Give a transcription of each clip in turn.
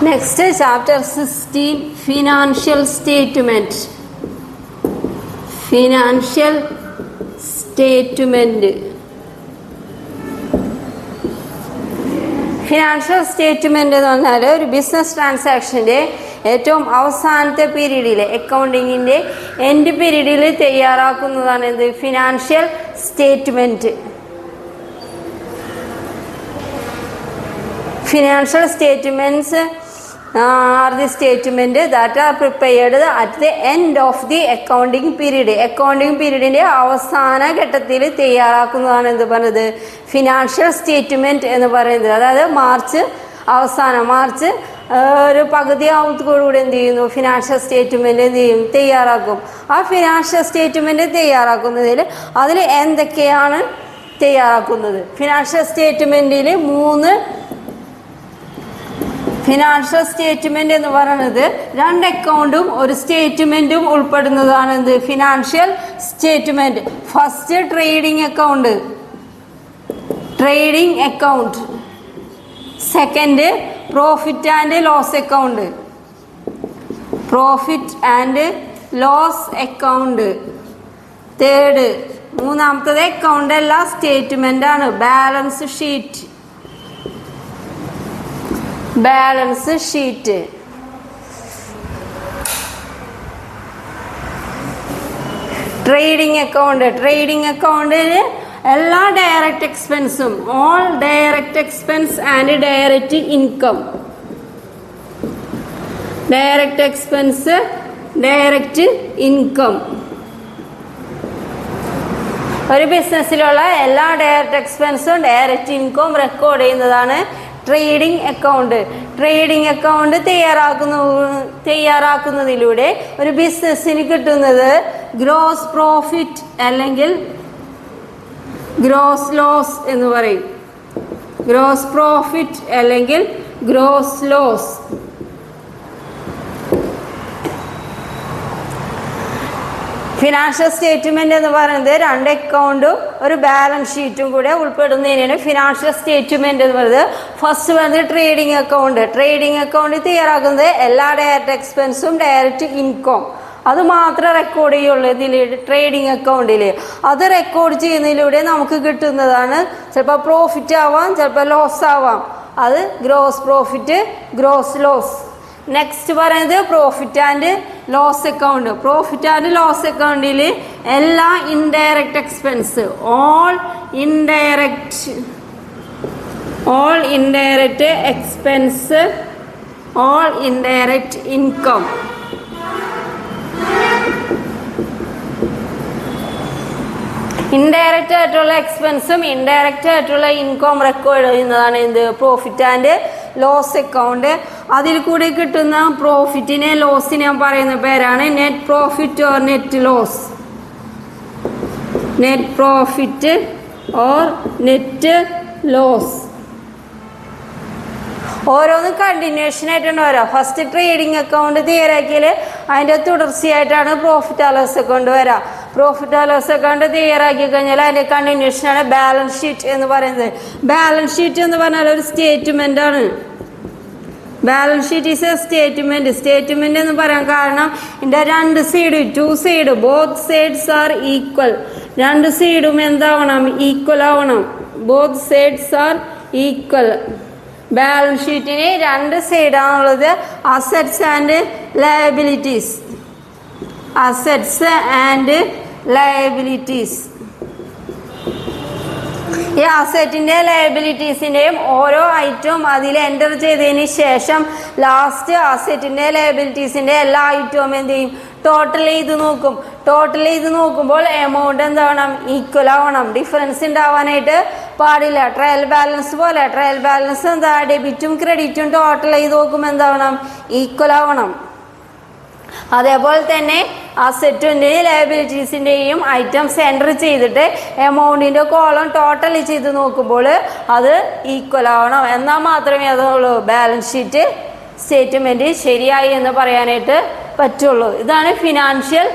Next chapter 16 financial statement. Financial statement. Financial statement എന്ന് പറഞ്ഞാൽ ഒരു ബിസിനസ് ട്രാൻസാക്ഷൻ്റെ ഏറ്റവും അവസാനത്തെ പീരീഡിൽ അക്കൗണ്ടിങ്ങിൻ്റെ എൻഡ് പീരീഡിൽ തയ്യാറാക്കുന്നതാണ് ഇത് financial statement. Financial statements are the statement that are prepared at the end of the accounting period. Accounting period അവസാന ഘട്ടത്തിൽ തയ്യാറാക്കുന്നതാണ് എന്ത് പറയുന്നത് ഫിനാൻഷ്യൽ സ്റ്റേറ്റ്മെൻറ്റ് എന്ന് പറയുന്നത്. അതായത് മാർച്ച് ഒരു പകുതി ആവുന്നതോടുകൂടി എന്ത് ചെയ്യുന്നു ഫിനാൻഷ്യൽ സ്റ്റേറ്റ്മെൻറ്റ് എന്ത് ചെയ്യും തയ്യാറാക്കും. ആ ഫിനാൻഷ്യൽ സ്റ്റേറ്റ്മെൻറ്റ് തയ്യാറാക്കുന്നതിൽ അതിൽ എന്തൊക്കെയാണ് തയ്യാറാക്കുന്നത്? ഫിനാൻഷ്യൽ സ്റ്റേറ്റ്മെൻറ്റിൽ ഫിനാൻഷ്യൽ സ്റ്റേറ്റ്മെൻറ്റ് എന്ന് പറയുന്നത് രണ്ട് അക്കൗണ്ടും ഒരു സ്റ്റേറ്റ്മെൻറ്റും ഉൾപ്പെടുന്നതാണ് എന്ത് financial statement. First trading account, second profit and loss account, third മൂന്നാമത്തത് അക്കൗണ്ട് അല്ല സ്റ്റേറ്റ്മെൻ്റ് ആണ് ബാലൻസ് ഷീറ്റ്. ട്രേഡിംഗ് അക്കൗണ്ടിന് എല്ലാ ഡയറക്റ്റ് എക്സ്പെൻസും all direct expense and direct income. ഒരു ബിസിനസ്സിലുള്ള എല്ലാ ഡയറക്റ്റ് എക്സ്പെൻസും ഡയറക്റ്റ് ഇൻകം റെക്കോർഡ് ചെയ്യുന്നതാണ് ട്രേഡിംഗ് അക്കൗണ്ട് തയ്യാറാക്കുന്നതിലൂടെ ഒരു ബിസിനസ്സിന് കിട്ടുന്നത് ഗ്രോസ് പ്രോഫിറ്റ് അല്ലെങ്കിൽ ഗ്രോസ് ലോസ് എന്ന് പറയും. ഫിനാൻഷ്യൽ സ്റ്റേറ്റ്മെൻറ്റ് എന്ന് പറയുന്നത് രണ്ട് അക്കൗണ്ടും ഒരു ബാലൻസ് ഷീറ്റും കൂടെ ഉൾപ്പെടുന്നതിനാണ് ഫിനാൻഷ്യൽ സ്റ്റേറ്റ്മെൻറ്റ് എന്ന് പറയുന്നത്. ഫസ്റ്റ് വന്നത് ട്രേഡിംഗ് അക്കൗണ്ട് തയ്യാറാക്കുന്നത് എല്ലാ ഡയറക്റ്റ് എക്സ്പെൻസും ഡയറക്റ്റ് ഇൻകം അത് മാത്രമേ റെക്കോർഡ് ചെയ്യുള്ളൂ ഇതിൽ ട്രേഡിംഗ് അക്കൗണ്ടിൽ. അത് റെക്കോർഡ് ചെയ്യുന്നതിലൂടെ നമുക്ക് കിട്ടുന്നതാണ് ചിലപ്പോൾ പ്രോഫിറ്റ് ആവാം, ചിലപ്പോൾ ലോസ് ആവാം. അത് gross profit, gross loss. Next പറയുന്നത് പ്രോഫിറ്റ് ആൻഡ് ലോസ് അക്കൗണ്ടിൽ എല്ലാ indirect expense all indirect expense all indirect income. Indirect ആയിട്ടുള്ള എക്സ്പെൻസും ഇൻഡയറക്റ്റ് ആയിട്ടുള്ള ഇൻകം റെക്കോർഡ് ചെയ്യുന്നതാണ് എന്ത് പ്രോഫിറ്റ് ആൻഡ് ലോസ് അക്കൗണ്ട്. അതിൽ കൂടി കിട്ടുന്ന പ്രോഫിറ്റിനെ ലോസിനെ പറയുന്ന പേരാണ് net profit or net loss. ഓരോന്നും കണ്ടിന്യൂഷൻ ആയിട്ടാണ് വരാം. ഫസ്റ്റ് ട്രേഡിംഗ് അക്കൗണ്ട് തയ്യാറാക്കിയാൽ അതിൻ്റെ തുടർച്ചയായിട്ടാണ് പ്രോഫിറ്റ് ആൻഡ് ലോസ് അക്കൗണ്ട് വരാം. പ്രോഫിറ്റ് ആൻഡ് ലോസ് അക്കൗണ്ട് തയ്യാറാക്കി കഴിഞ്ഞാൽ അതിൻ്റെ കണ്ടിന്യൂഷനാണ് ബാലൻസ് ഷീറ്റ് എന്ന് പറയുന്നത്. ബാലൻസ് ഷീറ്റ് എന്ന് പറഞ്ഞാൽ ഒരു സ്റ്റേറ്റ്മെൻ്റ് ആണ്. Balance sheet is a statement എന്ന് പറയാൻ കാരണം ഇതിൻ്റെ രണ്ട് side both sides are equal. രണ്ട് സൈഡും എന്താവണം ഈക്വൽ ആവണം. Both sides are equal. Balance ഷീറ്റിന് രണ്ട് സൈഡാണുള്ളത്, അസറ്റ്സ് ആൻഡ് ലയബിലിറ്റീസ്. ഈ അസറ്റിൻ്റെ ലയബിലിറ്റീസിൻ്റെയും ഓരോ ഐറ്റവും അതിൽ എൻ്റർ ചെയ്തതിന് ശേഷം ലാസ്റ്റ് അസറ്റിൻ്റെ ലയബിലിറ്റീസിൻ്റെ എല്ലാ ഐറ്റവും എന്ത് ചെയ്യും ടോട്ടൽ ചെയ്ത് നോക്കുമ്പോൾ എമൗണ്ട് എന്താവണം ഈക്വൽ ആവണം. ഡിഫറൻസ് ഉണ്ടാവാനായിട്ട് പാടില്ല. ട്രയൽ ബാലൻസ് എന്താ ഡെബിറ്റും ക്രെഡിറ്റും ടോട്ടൽ ചെയ്ത് നോക്കുമ്പോൾ എന്താവണം ഈക്വൽ ആവണം. അതേപോലെ തന്നെ അസറ്റിൻ്റെയും ലയബിലിറ്റീസിൻ്റെയും ഐറ്റംസ് എൻ്റർ ചെയ്തിട്ട് എമൗണ്ടിൻ്റെ കോളം ടോട്ടൽ ചെയ്ത് നോക്കുമ്പോൾ അത് ഈക്വൽ ആവണം. എന്നാൽ മാത്രമേ അതുള്ളൂ ബാലൻസ് ഷീറ്റ് സ്റ്റേറ്റ്മെൻറ്റ് ശരിയായി എന്ന് പറയാനായിട്ട് പറ്റുള്ളൂ. ഇതാണ് ഫിനാൻഷ്യൽ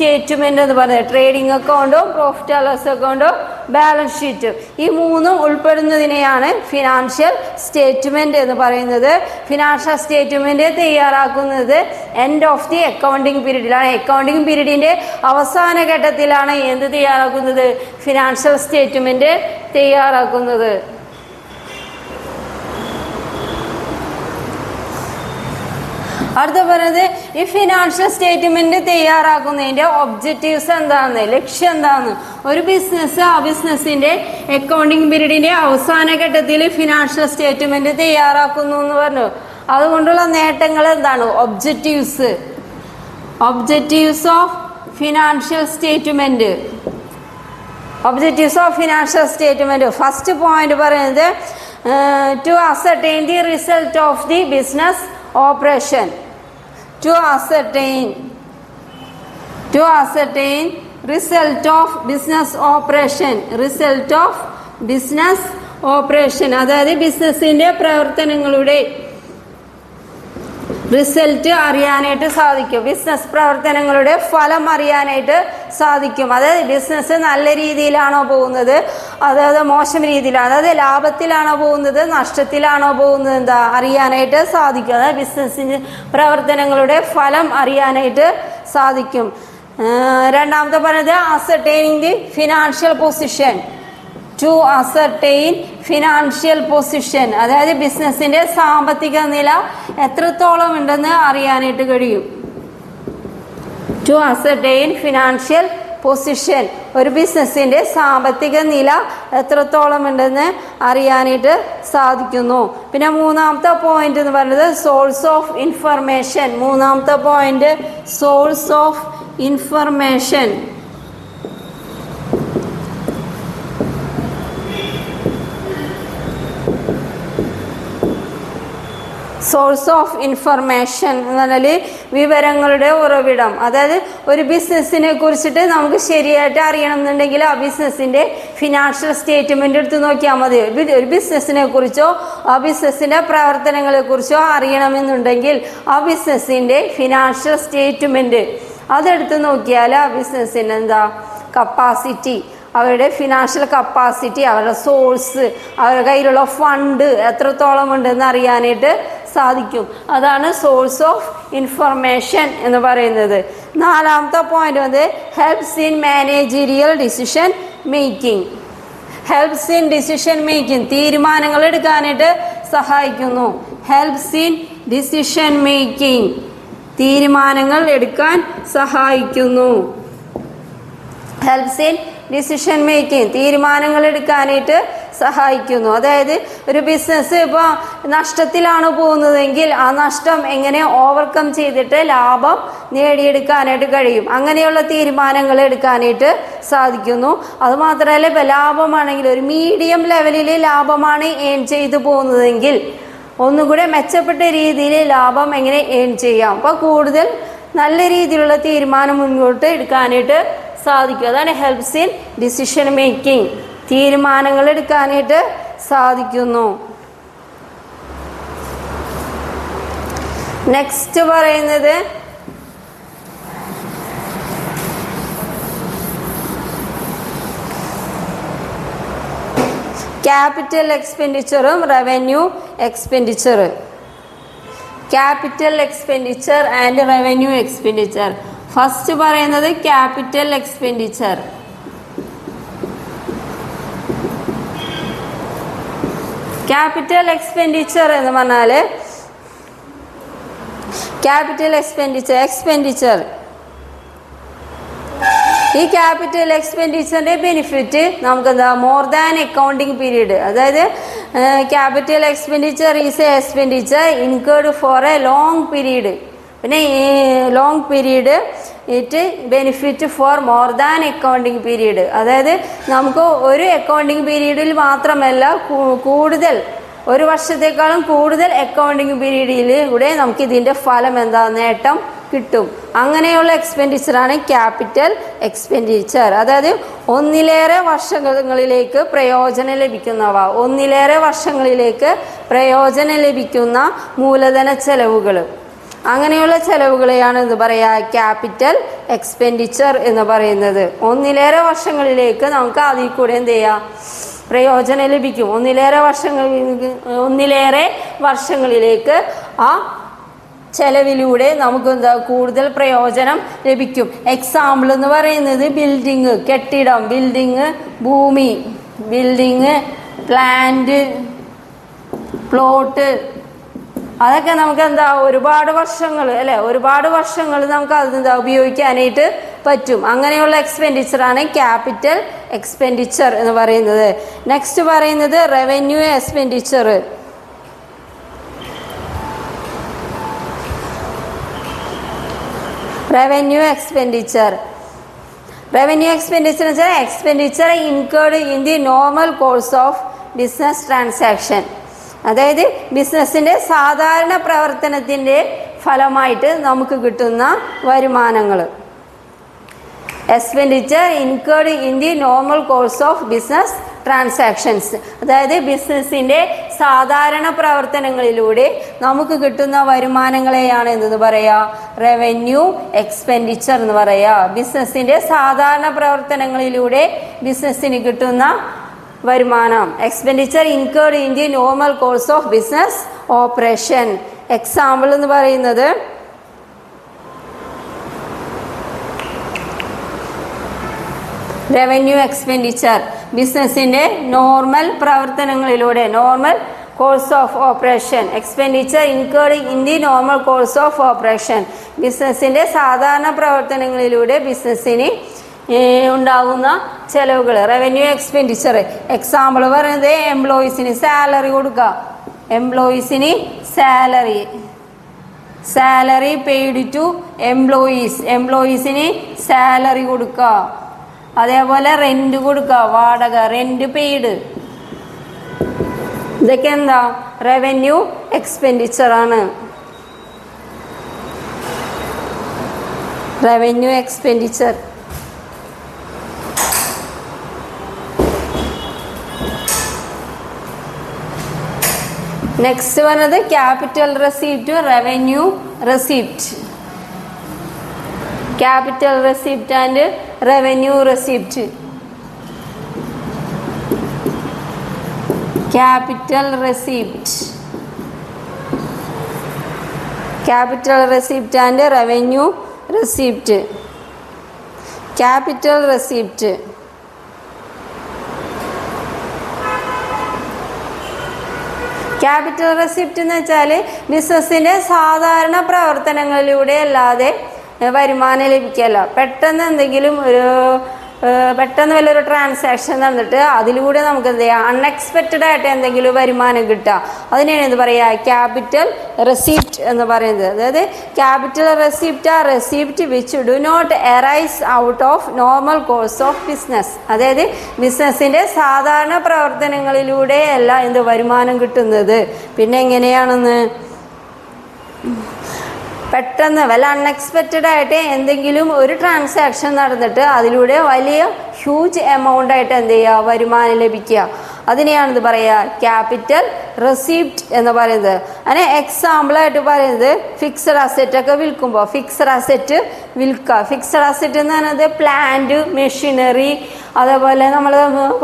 സ്റ്റേറ്റ്മെന്റ് എന്ന് പറയുന്നത് ട്രേഡിംഗ് അക്കൗണ്ടും പ്രോഫിറ്റ് ആൻഡ് ലോസ് അക്കൗണ്ടും ബാലൻസ് ഷീറ്റും ഈ മൂന്നും ഉൾപ്പെടുന്നതിനെയാണ് ഫിനാൻഷ്യൽ സ്റ്റേറ്റ്മെന്റ് എന്ന് പറയുന്നത്. ഫിനാൻഷ്യൽ സ്റ്റേറ്റ്മെന്റ് തയ്യാറാക്കുന്നത് എൻഡ് ഓഫ് ദി അക്കൗണ്ടിങ് പീരീഡിലാണ്. അക്കൗണ്ടിങ് പീരീഡിന്റെ അവസാന ഘട്ടത്തിലാണ് എന്ത് തയ്യാറാക്കുന്നത്? ഫിനാൻഷ്യൽ സ്റ്റേറ്റ്മെന്റ് തയ്യാറാക്കുന്നത്. അടുത്ത പറയുന്നത് ഈ ഫിനാൻഷ്യൽ സ്റ്റേറ്റ്മെന്റ് തയ്യാറാക്കുന്നതിന്റെ ഒബ്ജക്റ്റീവ്സ് എന്താണെന്ന്, ലക്ഷ്യം എന്താണെന്ന്. ഒരു ബിസിനസ് ആ ബിസിനസിന്റെ അക്കൗണ്ടിങ് പീരീഡിന്റെ അവസാന ഘട്ടത്തിൽ ഫിനാൻഷ്യൽ സ്റ്റേറ്റ്മെന്റ് തയ്യാറാക്കുന്നു എന്ന് പറഞ്ഞു. അതുകൊണ്ടുള്ള നേട്ടങ്ങൾ എന്താണ്? Objectives of financial statement. Objectives of financial statement first point പറയുന്നത് to ascertain the result of the business operation. To ascertain result of business operation അതായത് ബിസിനസിന്റെ പ്രവർത്തനങ്ങളുടെ റിസൾട്ട് അറിയാനായിട്ട് സാധിക്കും. ബിസിനസ് പ്രവർത്തനങ്ങളുടെ ഫലം അറിയാനായിട്ട് സാധിക്കും. അതായത് ബിസിനസ് നല്ല രീതിയിലാണോ പോകുന്നത്, അതായത് മോശം രീതിയിലാണ്, അതായത് ലാഭത്തിലാണോ പോകുന്നത്, നഷ്ടത്തിലാണോ പോകുന്നത്, എന്താ അറിയാനായിട്ട് സാധിക്കും. അതായത് ബിസിനസിന്റെ പ്രവർത്തനങ്ങളുടെ ഫലം അറിയാനായിട്ട് സാധിക്കും. രണ്ടാമത്തെ പറയുന്നത് ascertaining the financial position. To ascertain financial position അതായത് ബിസിനസിന്റെ സാമ്പത്തിക നില എത്രത്തോളം ഉണ്ടെന്ന് അറിയാനായിട്ട് കഴിയും. ടു അസർട്ടൈൻ ഫിനാൻഷ്യൽ പൊസിഷൻ ഒരു ബിസിനസിന്റെ സാമ്പത്തിക നില എത്രത്തോളം ഉണ്ടെന്ന് അറിയാനായിട്ട് സാധിക്കുന്നു. പിന്നെ മൂന്നാമത്തെ പോയിന്റ് എന്ന് പറയുന്നത് സോഴ്സ് ഓഫ് ഇൻഫർമേഷൻ. മൂന്നാമത്തെ point source of information. Source of information എന്ന് പറഞ്ഞാൽ വിവരങ്ങളുടെ ഉറവിടം. അതായത് ഒരു ബിസിനസ്സിനെ കുറിച്ചിട്ട് നമുക്ക് ശരിയായിട്ട് അറിയണം എന്നുണ്ടെങ്കിൽ ആ ബിസിനസ്സിൻ്റെ ഫിനാൻഷ്യൽ സ്റ്റേറ്റ്മെൻ്റ് എടുത്ത് നോക്കിയാൽ മതി. ഒരു ബിസിനസ്സിനെ കുറിച്ചോ ആ ബിസിനസ്സിൻ്റെ പ്രവർത്തനങ്ങളെ കുറിച്ചോ അറിയണമെന്നുണ്ടെങ്കിൽ ആ ബിസിനസ്സിൻ്റെ ഫിനാൻഷ്യൽ സ്റ്റേറ്റ്മെൻറ്റ് അതെടുത്ത് നോക്കിയാൽ ആ ബിസിനസ്സിന് എന്താ കപ്പാസിറ്റി, അവരുടെ ഫിനാൻഷ്യൽ കപ്പാസിറ്റി, അവരുടെ സോഴ്സ്, അവരുടെ കയ്യിലുള്ള ഫണ്ട് എത്രത്തോളം ഉണ്ടെന്ന് അറിയാനായിട്ട് സാധിക്കും. അതാണ് സോഴ്സ് ഓഫ് ഇൻഫർമേഷൻ എന്ന് പറയുന്നത്. നാലാമത്തെ പോയിന്റ് വന്ന് helps in managerial decision making. Helps in decision making തീരുമാനങ്ങൾ എടുക്കാനായിട്ട് സഹായിക്കുന്നു. ഹെൽപ്സ് ഇൻ ഡിസിഷൻ മേക്കിംഗ് തീരുമാനങ്ങൾ എടുക്കാൻ സഹായിക്കുന്നു. ഹെൽപ്സ് ഇൻ ഡിസിഷൻ മേക്കിംഗ് തീരുമാനങ്ങൾ എടുക്കാനായിട്ട് സഹായിക്കുന്നു. അതായത് ഒരു ബിസിനസ് ഇപ്പോൾ നഷ്ടത്തിലാണ് പോകുന്നതെങ്കിൽ ആ നഷ്ടം എങ്ങനെ ഓവർകം ചെയ്തിട്ട് ലാഭം നേടിയെടുക്കാനായിട്ട് കഴിയും, അങ്ങനെയുള്ള തീരുമാനങ്ങൾ എടുക്കാനായിട്ട് സാധിക്കുന്നു. അതുമാത്രമല്ല ഇപ്പോൾ ലാഭമാണെങ്കിൽ ഒരു മീഡിയം ലെവലിൽ ലാഭമാണ് ഏൺ ചെയ്തു പോകുന്നതെങ്കിൽ ഒന്നുകൂടെ മെച്ചപ്പെട്ട രീതിയിൽ ലാഭം എങ്ങനെ ഏൺ ചെയ്യാം, അപ്പോൾ കൂടുതൽ നല്ല രീതിയിലുള്ള തീരുമാനം മുന്നോട്ട് എടുക്കാനായിട്ട് സാധിക്കും. അതാണ് ഹെൽപ്സ് ഇൻ ഡിസിഷൻ മേക്കിംഗ് തീരുമാനങ്ങൾ എടുക്കാനായിട്ട് സാധിക്കുന്നു. നെക്സ്റ്റ് പറയുന്നത് ക്യാപിറ്റൽ എക്സ്പെൻഡിച്ചറും revenue expenditure. Capital expenditure and revenue expenditure. First പറയുന്നത് ക്യാപിറ്റൽ എക്സ്പെൻഡിച്ചർ. ക്യാപിറ്റൽ എക്സ്പെൻഡിച്ചർ എന്ന് പറഞ്ഞാൽ ക്യാപിറ്റൽ എക്സ്പെൻഡിച്ചർ ഈ ക്യാപിറ്റൽ എക്സ്പെൻഡിച്ചറിന്റെ ബെനിഫിറ്റ് നമുക്ക് എന്താ മോർ ദാൻ അക്കൗണ്ടിങ് പീരീഡ്. അതായത് capital expenditure is a expenditure incurred for a long period. പിന്നെ ഈ long period it benefit for more than accounting period. അതായത് നമുക്ക് ഒരു അക്കൗണ്ടിങ് പീരീഡിൽ മാത്രമല്ല കൂടുതൽ ഒരു വർഷത്തേക്കാളും കൂടുതൽ അക്കൗണ്ടിങ് പീരീഡിലൂടെ നമുക്ക് ഇതിൻ്റെ ഫലം എന്താ നേട്ടം കിട്ടും. അങ്ങനെയുള്ള എക്സ്പെൻഡിച്ചറാണ് ക്യാപിറ്റൽ എക്സ്പെൻഡിച്ചർ. അതായത് ഒന്നിലേറെ വർഷങ്ങളിലേക്ക് പ്രയോജനം ലഭിക്കുന്നവ, ഒന്നിലേറെ വർഷങ്ങളിലേക്ക് പ്രയോജനം ലഭിക്കുന്ന മൂലധന ചെലവുകൾ. അങ്ങനെയുള്ള ചെലവുകളെയാണ് എന്ന് പറയുക ക്യാപിറ്റൽ എക്സ്പെൻഡിച്ചർ എന്ന് പറയുന്നത്. ഒന്നിലേറെ വർഷങ്ങളിലേക്ക് നമുക്ക് അതിൽ കൂടെ എന്ത് ചെയ്യാം, പ്രയോജനം ലഭിക്കും. ഒന്നിലേറെ വർഷങ്ങളിലേക്ക് ആ ചെലവിലൂടെ നമുക്ക് എന്താ കൂടുതൽ പ്രയോജനം ലഭിക്കും. എക്സാമ്പിൾ എന്ന് പറയുന്നത് ബിൽഡിങ്, കെട്ടിടം, ബിൽഡിങ്, ഭൂമി, ബിൽഡിങ്, പ്ലാന്റ്, പ്ലോട്ട്, അതൊക്കെ നമുക്ക് എന്താ ഒരുപാട് വർഷങ്ങൾ അല്ലേ, ഒരുപാട് വർഷങ്ങൾ നമുക്ക് അതെന്താ ഉപയോഗിക്കാനായിട്ട് പറ്റും. അങ്ങനെയുള്ള എക്സ്പെൻഡിച്ചറാണ് ക്യാപിറ്റൽ എക്സ്പെൻഡിച്ചർ എന്ന് പറയുന്നത്. നെക്സ്റ്റ് പറയുന്നത് റവന്യൂ എക്സ്പെൻഡിച്ചർ. റവന്യൂ എക്സ്പെൻഡിച്ചർ എന്ന് വെച്ചാൽ expenditure incurred in the normal course of business transaction. അതായത് ബിസിനസ്സിൻ്റെ സാധാരണ പ്രവർത്തനത്തിൻ്റെ ഫലമായിട്ട് നമുക്ക് കിട്ടുന്ന വരുമാനങ്ങൾ. Expenditure incurred in the normal course of business transactions, അതായത് ബിസിനസ്സിൻ്റെ സാധാരണ പ്രവർത്തനങ്ങളിലൂടെ നമുക്ക് കിട്ടുന്ന വരുമാനങ്ങളെയാണ് എന്തെന്ന് പറയുക, റവന്യൂ എക്സ്പെൻഡിച്ചർ എന്ന് പറയുക. ബിസിനസ്സിൻ്റെ സാധാരണ പ്രവർത്തനങ്ങളിലൂടെ ബിസിനസ്സിന് കിട്ടുന്ന വരുമാനം. Expenditure incurred in the normal course of business operation. Example എന്ന് പറയുന്നത് റവന്യൂ എക്സ്പെൻഡിച്ചർ ബിസിനസ്സിൻ്റെ നോർമൽ പ്രവർത്തനങ്ങളിലൂടെ, normal course of operation. Expenditure incurred in the normal course of operation, ബിസിനസ്സിൻ്റെ സാധാരണ പ്രവർത്തനങ്ങളിലൂടെ ബിസിനസ്സിന് ഉണ്ടാകുന്ന ചെലവുകൾ, റവന്യൂ എക്സ്പെൻഡിച്ചർ. എക്സാമ്പിൾ പറയുന്നത് എംപ്ലോയീസിന് സാലറി കൊടുക്കുക, എംപ്ലോയീസിന് സാലറി പെയ്ഡ് ടു എംപ്ലോയീസിന് സാലറി കൊടുക്കുക. അതേപോലെ റെന്റ് കൊടുക്കുക, വാടക, റെന്റ് പെയ്ഡ്. ഇതൊക്കെ എന്താ, റവന്യൂ എക്സ്പെൻഡിച്ചറാണ്. Revenue expenditure. നെക്സ്റ്റ് പറഞ്ഞത് capital receipt, revenue receipt. Capital receipt and revenue receipt. Capital receipt and revenue receipt. Capital receipt എന്ന് വെച്ചാൽ ബിസിനസ്സിൻ്റെ സാധാരണ പ്രവർത്തനങ്ങളിലൂടെ അല്ലാതെ വരുമാനം ലഭിക്കല്ല. പെട്ടെന്ന് വലിയൊരു ട്രാൻസാക്ഷൻ നടന്നിട്ട് അതിലൂടെ നമുക്ക് എന്ത് ചെയ്യാം, അൺഎക്സ്പെക്റ്റഡ് ആയിട്ട് എന്തെങ്കിലും വരുമാനം കിട്ടുക, അതിനെയാണ് എന്ത് പറയുക, ക്യാപിറ്റൽ റെസിപ്റ്റ് എന്ന് പറയുന്നത്. അതായത് ക്യാപിറ്റൽ റെസിപ്റ്റ് ആ receipt which do not arise out of normal course of business. അതായത് ബിസിനസ്സിൻ്റെ സാധാരണ പ്രവർത്തനങ്ങളിലൂടെ അല്ല എന്ത് വരുമാനം കിട്ടുന്നത്. പിന്നെ എങ്ങനെയാണെന്ന്, പെട്ടെന്ന് വല്ല അൺഎക്സ്പെക്റ്റഡ് ആയിട്ട് എന്തെങ്കിലും ഒരു ട്രാൻസാക്ഷൻ നടന്നിട്ട് അതിലൂടെ വലിയ ഹ്യൂജ് എമൗണ്ട് ആയിട്ട് എന്ത് ചെയ്യുക, വരുമാനം ലഭിക്കുക, അതിനെയാണിത് പറയുക ക്യാപിറ്റൽ റെസിപ്റ്റ് എന്ന് പറയുന്നത്. അതിന് എക്സാമ്പിളായിട്ട് പറയുന്നത് ഫിക്സഡ് അസറ്റ് ഒക്കെ വിൽക്കുമ്പോൾ, ഫിക്സഡ് അസറ്റ് വിൽക്കുക. ഫിക്സഡ് അസറ്റ് എന്ന് പറയുന്നത് പ്ലാന്റ്, മെഷീനറി, അതേപോലെ നമ്മൾ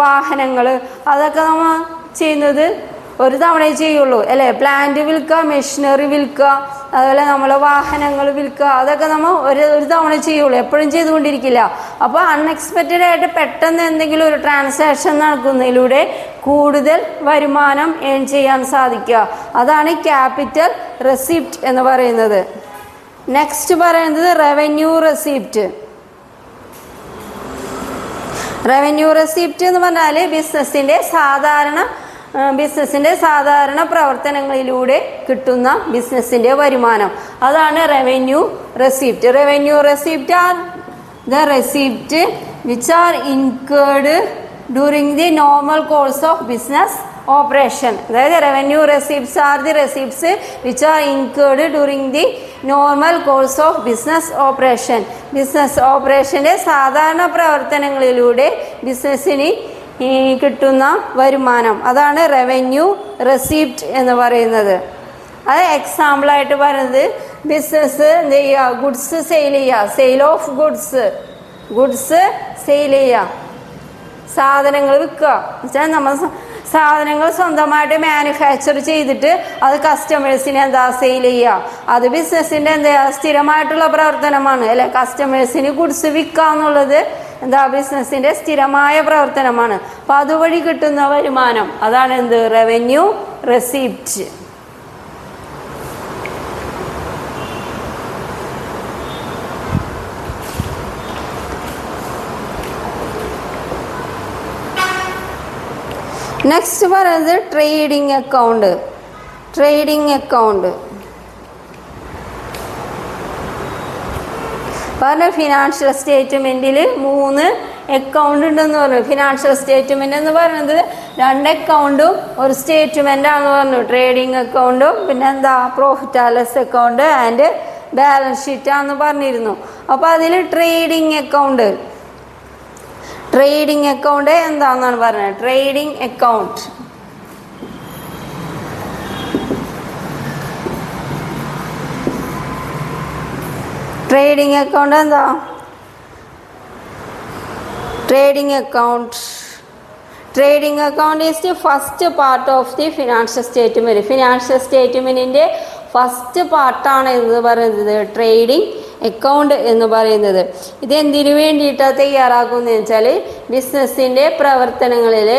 വാഹനങ്ങൾ, അതൊക്കെ നമ്മൾ ചെയ്യുന്നത് ഒരു തവണയേ ചെയ്യുള്ളൂ അല്ലേ. പ്ലാന്റ് വിൽക്കുക, മെഷീനറി വിൽക്കുക, അതുപോലെ നമ്മൾ വാഹനങ്ങൾ വിൽക്കുക, അതൊക്കെ നമ്മൾ ഒരു തവണ ചെയ്യുള്ളൂ, എപ്പോഴും ചെയ്തുകൊണ്ടിരിക്കില്ല. അപ്പോൾ അൺഎക്സ്പെക്റ്റഡ് ആയിട്ട് പെട്ടെന്ന് എന്തെങ്കിലും ഒരു ട്രാൻസാക്ഷൻ നടക്കുന്നതിലൂടെ കൂടുതൽ വരുമാനം ഏൺ ചെയ്യാൻ സാധിക്കുക, അതാണ് ക്യാപിറ്റൽ റെസിപ്റ്റ് എന്ന് പറയുന്നത്. നെക്സ്റ്റ് പറയുന്നത് റവന്യൂ റെസിപ്റ്റ്. റവന്യൂ റെസിപ്റ്റ് എന്ന് പറഞ്ഞാൽ ബിസിനസ്സിൻ്റെ സാധാരണ പ്രവർത്തനങ്ങളിലൂടെ കിട്ടുന്ന ബിസിനസ്സിൻ്റെ വരുമാനം, അതാണ് revenue receipt. Revenue receipt are the receipt which are incurred during the normal course of business operation. അതായത് revenue receipts are the receipts which are incurred during the normal course of business operation. Business ഓപ്പറേഷൻ്റെ സാധാരണ പ്രവർത്തനങ്ങളിലൂടെ ബിസിനസ്സിന് കിട്ടുന്ന വരുമാനം, അതാണ് revenue receipt എന്ന് പറയുന്നത്. അത് എക്സാമ്പിളായിട്ട് പറയുന്നത് ബിസിനസ് എന്ത് ചെയ്യുക, ഗുഡ്സ് സെയിൽ ചെയ്യുക, sale of goods, goods sale ചെയ്യുക, സാധനങ്ങൾ വിൽക്കുക. വെച്ചാൽ നമ്മൾ സാധനങ്ങൾ സ്വന്തമായിട്ട് മാനുഫാക്ചർ ചെയ്തിട്ട് അത് കസ്റ്റമേഴ്സിന് എന്താ സെയിൽ ചെയ്യുക. അത് ബിസിനസ്സിൻ്റെ എന്താ സ്ഥിരമായിട്ടുള്ള പ്രവർത്തനമാണ് അല്ലെ. കസ്റ്റമേഴ്സിന് ഗുഡ്സ് വിൽക്കുക എന്നുള്ളത് എന്താ ബിസിനസ്സിൻ്റെ സ്ഥിരമായ പ്രവർത്തനമാണ്. അപ്പം അതുവഴി കിട്ടുന്ന വരുമാനം അതാണ് എന്ത്, റവന്യൂ റെസിപ്റ്റ്. നെക്സ്റ്റ് പറയുന്നത് ട്രേഡിംഗ് അക്കൗണ്ട്. ട്രേഡിംഗ് അക്കൗണ്ട് പറഞ്ഞ ഫിനാൻഷ്യൽ സ്റ്റേറ്റ്മെൻറ്റിൽ 3 അക്കൗണ്ട് ഉണ്ടെന്ന് പറഞ്ഞു. ഫിനാൻഷ്യൽ സ്റ്റേറ്റ്മെൻ്റ് എന്ന് പറയുന്നത് 2 അക്കൗണ്ടും ഒരു സ്റ്റേറ്റ്മെൻറ്റാണെന്ന് പറഞ്ഞു. ട്രേഡിംഗ് അക്കൗണ്ടും പിന്നെ എന്താ profit and loss account and balance ഷീറ്റാണെന്ന് പറഞ്ഞിരുന്നു. അപ്പോൾ അതിൽ ട്രേഡിംഗ് അക്കൗണ്ട്, ട്രേഡിംഗ് അക്കൗണ്ട് എന്താണെന്നാണ് പറഞ്ഞത്. ട്രേഡിംഗ് അക്കൗണ്ട് ട്രേഡിംഗ് അക്കൗണ്ട് എന്താ, trading account, trading account is the first part of the financial statement. Financial സ്റ്റേറ്റ്മെൻറ്റിൻ്റെ ഫസ്റ്റ് പാർട്ടാണ് എന്ന് പറയുന്നത് ട്രേഡിംഗ് അക്കൗണ്ട് എന്ന് പറയുന്നത്. ഇത് എന്തിനു വേണ്ടിയിട്ടാണ് തയ്യാറാക്കുന്നത് വെച്ചാൽ ബിസിനസ്സിൻ്റെ പ്രവർത്തനങ്ങളിൽ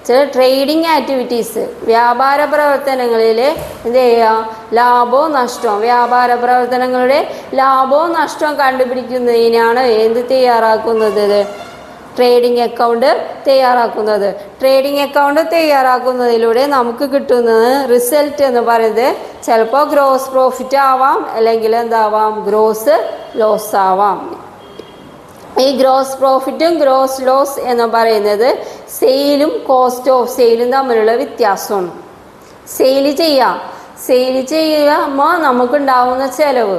ചില ട്രേഡിംഗ് ആക്ടിവിറ്റീസ്, വ്യാപാര പ്രവർത്തനങ്ങളിൽ എന്ത് ചെയ്യുക, ലാഭവും നഷ്ടവും, വ്യാപാര പ്രവർത്തനങ്ങളുടെ ലാഭവും നഷ്ടവും കണ്ടുപിടിക്കുന്നതിനാണ് എന്ത് തയ്യാറാക്കുന്നത്, ട്രേഡിംഗ് അക്കൗണ്ട് തയ്യാറാക്കുന്നത്. ട്രേഡിംഗ് അക്കൗണ്ട് തയ്യാറാക്കുന്നതിലൂടെ നമുക്ക് കിട്ടുന്നത് റിസൾട്ട് എന്ന് പറയുന്നത് ചിലപ്പോൾ ഗ്രോസ് പ്രോഫിറ്റ് ആവാം, അല്ലെങ്കിൽ എന്താവാം, ഗ്രോസ് ലോസ് ആവാം. ഈ ഗ്രോസ് പ്രോഫിറ്റും ഗ്രോസ് ലോസ് എന്ന് പറയുന്നത് സെയിലും കോസ്റ്റ് ഓഫ് സെയിലും തമ്മിലുള്ള വ്യത്യാസമാണ്. സെയിൽ ചെയ്യുമ്പോൾ നമുക്കുണ്ടാവുന്ന ചിലവ്,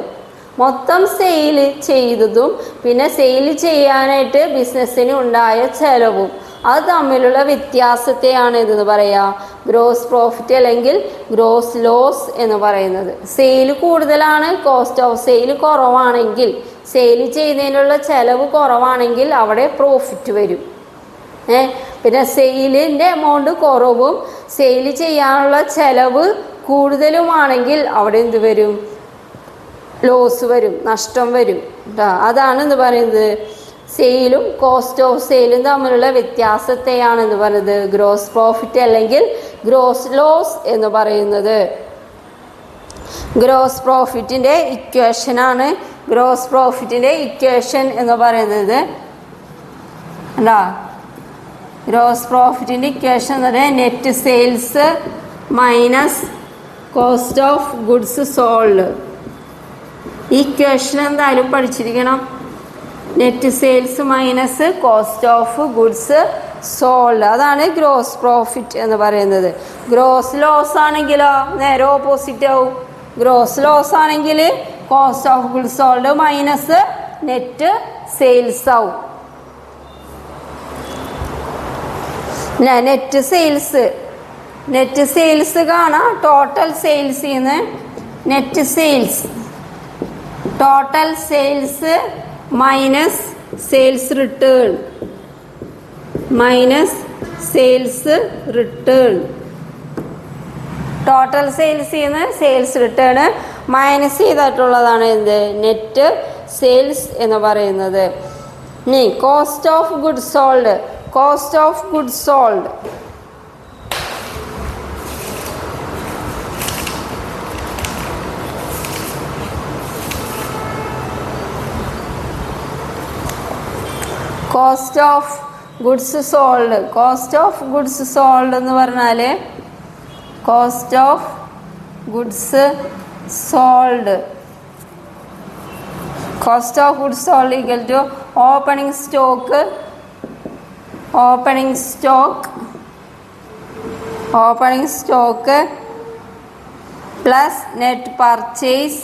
മൊത്തം സെയിൽ ചെയ്തതും പിന്നെ സെയിൽ ചെയ്യാനായിട്ട് ബിസിനസ്സിന് ഉണ്ടായ ചിലവും അത് തമ്മിലുള്ള വ്യത്യാസത്തെയാണ് ഇതെന്ന് പറയുക ഗ്രോസ് പ്രോഫിറ്റ് അല്ലെങ്കിൽ ഗ്രോസ് ലോസ് എന്ന് പറയുന്നത്. സെയിൽ കൂടുതലാണ്, കോസ്റ്റ് ഓഫ് സെയിൽ കുറവാണെങ്കിൽ, സെയിൽ ചെയ്യുന്നതിനുള്ള ചിലവ് കുറവാണെങ്കിൽ അവിടെ പ്രോഫിറ്റ് വരും. പിന്നെ സെയിലിൻ്റെ എമൗണ്ട് കുറവും സെയിൽ ചെയ്യാനുള്ള ചിലവ് കൂടുതലുമാണെങ്കിൽ അവിടെ എന്ത് വരും, ലോസ് വരും, നഷ്ടം വരും. അതാണ് എന്ന് പറയുന്നത് സെയിലും കോസ്റ്റ് ഓഫ് സെയിലും തമ്മിലുള്ള വ്യത്യാസത്തെയാണ് എന്ന് പറയുന്നത് ഗ്രോസ് പ്രോഫിറ്റ് അല്ലെങ്കിൽ ഗ്രോസ് ലോസ് എന്ന് പറയുന്നത്. ഗ്രോസ് പ്രോഫിറ്റിൻ്റെ ഇക്വേഷനാണ്, ഗ്രോസ് പ്രോഫിറ്റിൻ്റെ ഇക്വേഷൻ എന്ന് പറയുന്നത് എന്താ, ഗ്രോസ് പ്രോഫിറ്റിൻ്റെ ഇക്വേഷൻ എന്ന് പറയുന്നത് net sales minus cost of goods sold. ഈ ഇക്വേഷൻ എന്തായാലും പഠിച്ചിരിക്കണം. Net sales minus cost of goods sold, അതാണ് ഗ്രോസ് പ്രോഫിറ്റ് എന്ന് പറയുന്നത്. ഗ്രോസ് ലോസ് ആണെങ്കിലോ നേരെ ഓപ്പോസിറ്റ് ആവും. ഗ്രോസ് ലോസ് ആണെങ്കിൽ cost of goods sold minus net sales ആവും. നെറ്റ് സെയിൽസ് കാണാം, ടോട്ടൽ സെയിൽസിൽ നിന്ന് net sales, total sales minus sales return, minus sales return. Total സെയിൽസിൽ നിന്ന് സെയിൽസ് റിട്ടേൺ മൈനസ് ചെയ്തിട്ടുള്ളതാണ് എന്ത്, നെറ്റ് സെയിൽസ് എന്ന് പറയുന്നത്. ഇനി cost of goods sold, cost of goods sold cost of goods sold, cost of goods sold എന്ന് പറഞ്ഞാൽ cost of goods sold, cost of goods sold equal to opening stock, opening stock plus net purchase,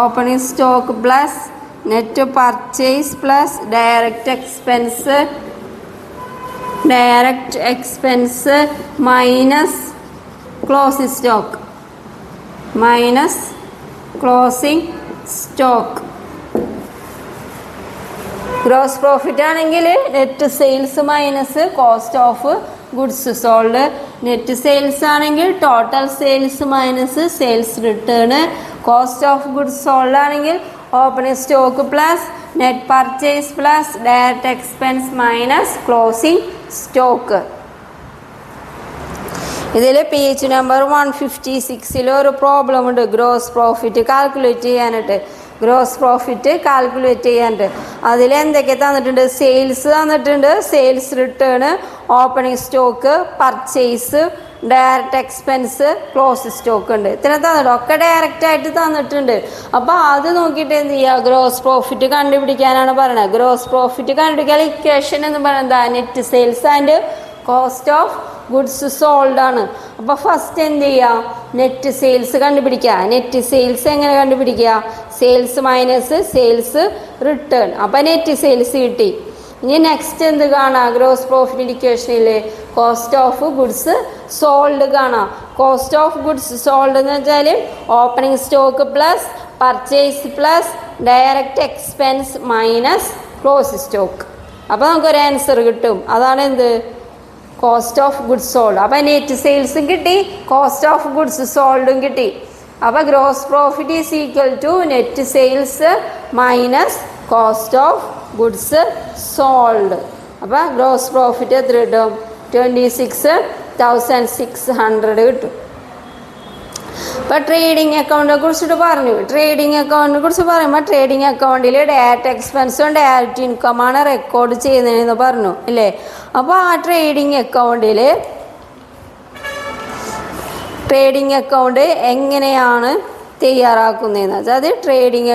opening stock plus net purchase plus direct expense minus closing stock, minus closing stock. Gross profit ആണെങ്കിൽ net sales minus cost of goods sold. Net sales ആണെങ്കിൽ total sales minus sales return. Cost of goods sold ആണെങ്കിൽ opening stock plus net purchase plus direct expense minus closing stock. ഇതിൽ page number 156 ഒരു problem ഉണ്ട് gross profit calculate ചെയ്യാനായിട്ട്. Gross profit calculate ചെയ്യാനുണ്ട്. അതിൽ എന്തൊക്കെ തന്നിട്ടുണ്ട്? സെയിൽസ് തന്നിട്ടുണ്ട്, sales return, opening stock, purchase, direct expense, close stock ഉണ്ട്. ഇത്ര തന്നിട്ട് ഒക്കെ ഡയറക്റ്റ് ആയിട്ട് തന്നിട്ടുണ്ട്. അപ്പോൾ അത് നോക്കിയിട്ട് എന്ത് ചെയ്യുക? ഗ്രോസ് പ്രോഫിറ്റ് കണ്ടുപിടിക്കാനാണ് പറയുന്നത്. ഗ്രോസ് പ്രോഫിറ്റ് കണ്ടുപിടിക്കാൻ ഇക്വേഷൻ എന്ന് പറയുന്നത് net sales and cost of goods sold ആണ്. അപ്പോൾ ഫസ്റ്റ് എന്ത് ചെയ്യുക? നെറ്റ് സെയിൽസ് കണ്ടുപിടിക്കുക. നെറ്റ് സെയിൽസ് എങ്ങനെ കണ്ടുപിടിക്കുക? Sales minus sales return. അപ്പോൾ നെറ്റ് സെയിൽസ് കിട്ടി. ഇനി നെക്സ്റ്റ് എന്ത് കാണാം? ഗ്രോസ് പ്രോഫിറ്റ് ഇക്വേഷനിൽ കോസ്റ്റ് ഓഫ് ഗുഡ്സ് സോൾഡ് കാണാം. കോസ്റ്റ് ഓഫ് ഗുഡ്സ് സോൾഡ് എന്ന് വെച്ചാൽ opening stock plus purchase plus direct expense minus close stock. അപ്പോൾ നമുക്കൊരു ആൻസർ കിട്ടും. അതാണ് എന്ത്? Cost of goods sold. അപ്പോൾ നെറ്റ് സെയിൽസും കിട്ടി, കോസ്റ്റ് ഓഫ് ഗുഡ്സ് സോൾഡും കിട്ടി. അപ്പോൾ gross profit is equal to net sales minus cost of goods sold. അപ്പോൾ ഗ്രോസ് പ്രോഫിറ്റ് എത്ര കിട്ടും? 26,600 കിട്ടും. ഇപ്പോൾ ട്രേഡിംഗ് അക്കൗണ്ടിനെ കുറിച്ചിട്ട് പറഞ്ഞു. ട്രേഡിംഗ് അക്കൗണ്ടിനെ കുറിച്ച് പറയുമ്പോൾ ട്രേഡിംഗ് അക്കൗണ്ടിൽ ഡയറക്റ്റ് എക്സ്പെൻസും ഡയറക്റ്റ് ഇൻകമാണ് റെക്കോർഡ് ചെയ്യുന്നതെന്ന് പറഞ്ഞു അല്ലേ? അപ്പോൾ ആ ട്രേഡിംഗ് അക്കൗണ്ട് എങ്ങനെയാണ് തയ്യാറാക്കുന്നതെന്ന് വെച്ചാൽ അത് ട്രേഡിംഗ്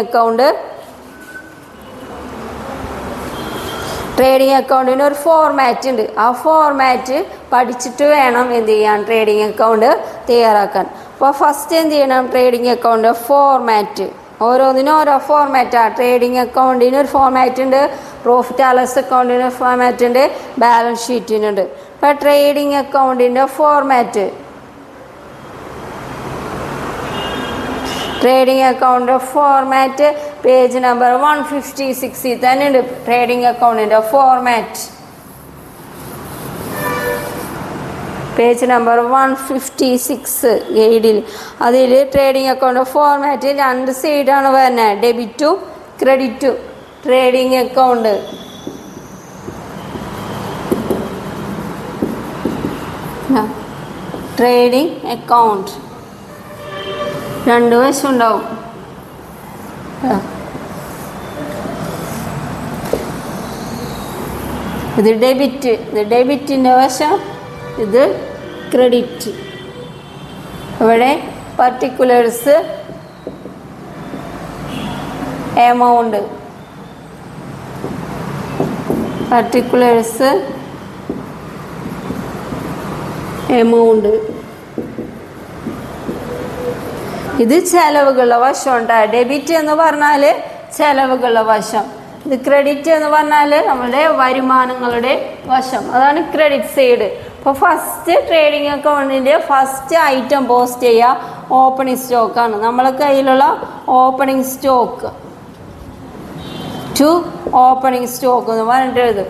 അക്കൗണ്ടിന് ഒരു ഫോർമാറ്റ് ഉണ്ട്. ആ ഫോർമാറ്റ് പഠിച്ചിട്ട് വേണം എന്ത് ചെയ്യാൻ? ട്രേഡിംഗ് അക്കൗണ്ട് തയ്യാറാക്കാൻ. അപ്പോൾ ഫസ്റ്റ് എന്ത് ചെയ്യണം? Trading account format. ഓരോന്നിനും ഓരോ ഫോർമാറ്റാണ്. ട്രേഡിംഗ് അക്കൗണ്ടിന് ഒരു ഫോർമാറ്റ് ഉണ്ട്, പ്രോഫിറ്റ് ആൻഡ് ലോസ് അക്കൗണ്ടിന് ഒരു ഫോർമാറ്റ് ഉണ്ട്, ബാലൻസ് ഷീറ്റിനുണ്ട്. ഇപ്പോൾ ട്രേഡിംഗ് അക്കൗണ്ടിൻ്റെ ഫോർമാറ്റ് പേജ് നമ്പർ 156 തന്നെ ഉണ്ട്. ട്രേഡിംഗ് അക്കൗണ്ടിൻ്റെ ഫോർമാറ്റ് പേജ് നമ്പർ 156 ഗൈഡിൽ. അതിൽ ട്രേഡിംഗ് അക്കൗണ്ട് ഫോർമാറ്റ് 2 സൈഡാണ് വരുന്നത്, ഡെബിറ്റും ക്രെഡിറ്റും. ട്രേഡിംഗ് അക്കൗണ്ട് രണ്ട് വശം ഉണ്ടാവും. ഇത് ഡെബിറ്റിൻ്റെ വശം, ഇത് ക്രെഡിറ്റ്. ഇവിടെ പർട്ടിക്കുലേഴ്സ്, എമൗണ്ട്, ഇത് ചെലവുകളുടെ വശം ഉണ്ടാകും. ഡെബിറ്റ് എന്ന് പറഞ്ഞാൽ ചെലവുകളുടെ വശം, ഇത് ക്രെഡിറ്റ് എന്ന് പറഞ്ഞാൽ നമ്മുടെ വരുമാനങ്ങളുടെ വശം, അതാണ് ക്രെഡിറ്റ് സൈഡ്. അപ്പോൾ ഫസ്റ്റ് ട്രേഡിംഗ് അക്കൗണ്ടിൻ്റെ ഫസ്റ്റ് ഐറ്റം പോസ്റ്റ് ചെയ്യുക ഓപ്പണിംഗ് സ്റ്റോക്കാണ്. നമ്മളെ കയ്യിലുള്ള ഓപ്പണിംഗ് സ്റ്റോക്ക് എന്ന് പറഞ്ഞിട്ട് എഴുതും.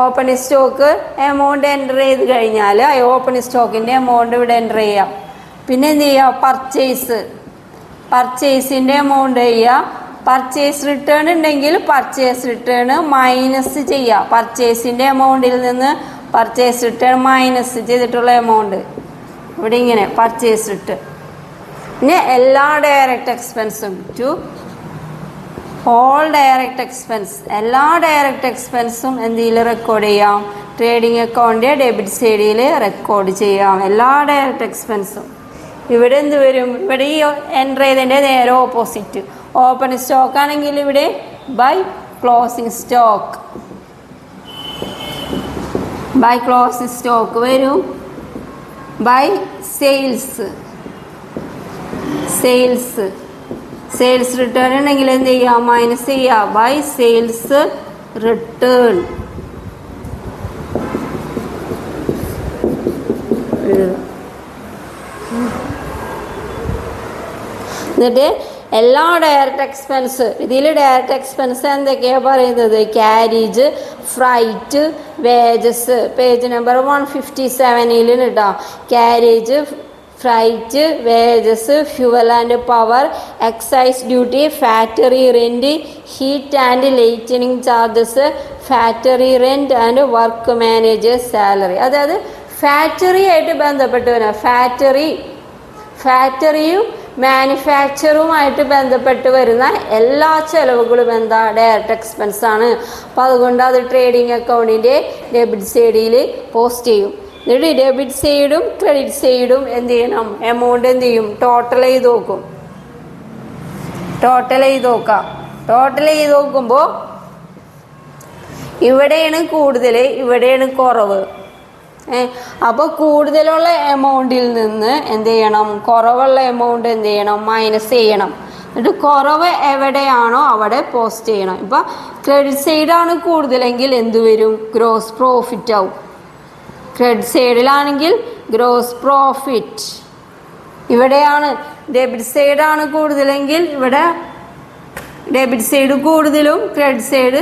ഓപ്പണിംഗ് സ്റ്റോക്ക് എമൗണ്ട് എൻ്റർ ചെയ്ത് കഴിഞ്ഞാൽ ആ ഓപ്പണിംഗ് സ്റ്റോക്കിൻ്റെ എമൗണ്ട് ഇവിടെ എൻ്റർ ചെയ്യാം. പിന്നെ എന്ത് ചെയ്യുക? പർച്ചേസിൻ്റെ എമൗണ്ട് ചെയ്യുക. പർച്ചേസ് റിട്ടേൺ ഉണ്ടെങ്കിൽ പർച്ചേസ് റിട്ടേൺ മൈനസ് ചെയ്യുക. പർച്ചേസിൻ്റെ എമൗണ്ടിൽ നിന്ന് പർച്ചേസ് റിട്ടേൺ മൈനസ് ചെയ്തിട്ടുള്ള എമൗണ്ട് ഇവിടെ ഇങ്ങനെ പർച്ചേസ് റിട്ടേൺ. പിന്നെ എല്ലാ ഡയറക്റ്റ് എക്സ്പെൻസും ഓൾ ഡയറക്റ്റ് എക്സ്പെൻസ്, എല്ലാ ഡയറക്റ്റ് എക്സ്പെൻസും എന്തിൽ റെക്കോർഡ് ചെയ്യാം? ട്രേഡിംഗ് അക്കൗണ്ടിൻ്റെ ഡെബിറ്റ് സൈഡിൽ റെക്കോർഡ് ചെയ്യാം എല്ലാ ഡയറക്റ്റ് എക്സ്പെൻസും. ഇവിടെ എന്ത് വരും? ഇവിടെ ഈ എൻ്റർ ചെയ്തതിൻ്റെ നേരെ ഓപ്പോസിറ്റ്. ഓപ്പണിംഗ് സ്റ്റോക്ക് ആണെങ്കിൽ ഇവിടെ ബൈ ക്ലോസിംഗ് സ്റ്റോക്ക് വരും. ബൈ സെയിൽസ് റിട്ടേൺ ഉണ്ടെങ്കിൽ എന്ത് ചെയ്യുക? മൈനസ് ചെയ്യുക. By sales return. എന്നിട്ട് എല്ലാ ഡയറക്റ്റ് എക്സ്പെൻസ് ഇതിൽ ഡയറക്റ്റ് എക്സ്പെൻസ് എന്തൊക്കെയാണ് പറയുന്നത്? Carriage, freight, wages. Page number 157 കേട്ടോ. Carriage, freight, wages, fuel and power, excise duty, factory rent, heat and lighting charges, factory rent and work managers salary. അതായത് factory ആയിട്ട് ബന്ധപ്പെട്ട് വരുന്ന ഫാക്ടറിയും മാനുഫാക്ചറുമായിട്ട് ബന്ധപ്പെട്ട് വരുന്ന എല്ലാ ചെലവുകളും എന്താ? ഡയറക്റ്റ് എക്സ്പെൻസ് ആണ്. അപ്പോൾ അതുകൊണ്ട് അത് ട്രേഡിംഗ് അക്കൗണ്ടിൻ്റെ ഡെബിറ്റ് സൈഡിൽ പോസ്റ്റ് ചെയ്യും. എന്നിട്ട് ഡെബിറ്റ് സൈഡും ക്രെഡിറ്റ് സൈഡും എന്ത് ചെയ്യണം? എമൗണ്ട് എന്ത് ചെയ്യും? ടോട്ടൽ ചെയ്ത് നോക്കും. ടോട്ടൽ ചെയ്ത് നോക്കുമ്പോൾ ഇവിടെയാണ് കൂടുതൽ, ഇവിടെയാണ് കുറവ്. അപ്പോൾ കൂടുതലുള്ള എമൗണ്ടിൽ നിന്ന് എന്ത് ചെയ്യണം? കുറവുള്ള എമൗണ്ട് എന്ത് ചെയ്യണം? മൈനസ് ചെയ്യണം. എന്നിട്ട് കുറവ് എവിടെയാണോ അവിടെ പോസ്റ്റ് ചെയ്യണം. ഇപ്പം ക്രെഡിറ്റ് സൈഡാണ് കൂടുതലെങ്കിൽ എന്ത് വരും? ഗ്രോസ് പ്രോഫിറ്റ് ആവും. ക്രെഡിറ്റ് സൈഡിലാണെങ്കിൽ ഗ്രോസ് പ്രോഫിറ്റ്. ഇവിടെയാണ് ഡെബിറ്റ് സൈഡാണ് കൂടുതലെങ്കിൽ ഇവിടെ ഡെബിറ്റ് സൈഡ് കൂടുതലും ക്രെഡിറ്റ് സൈഡ്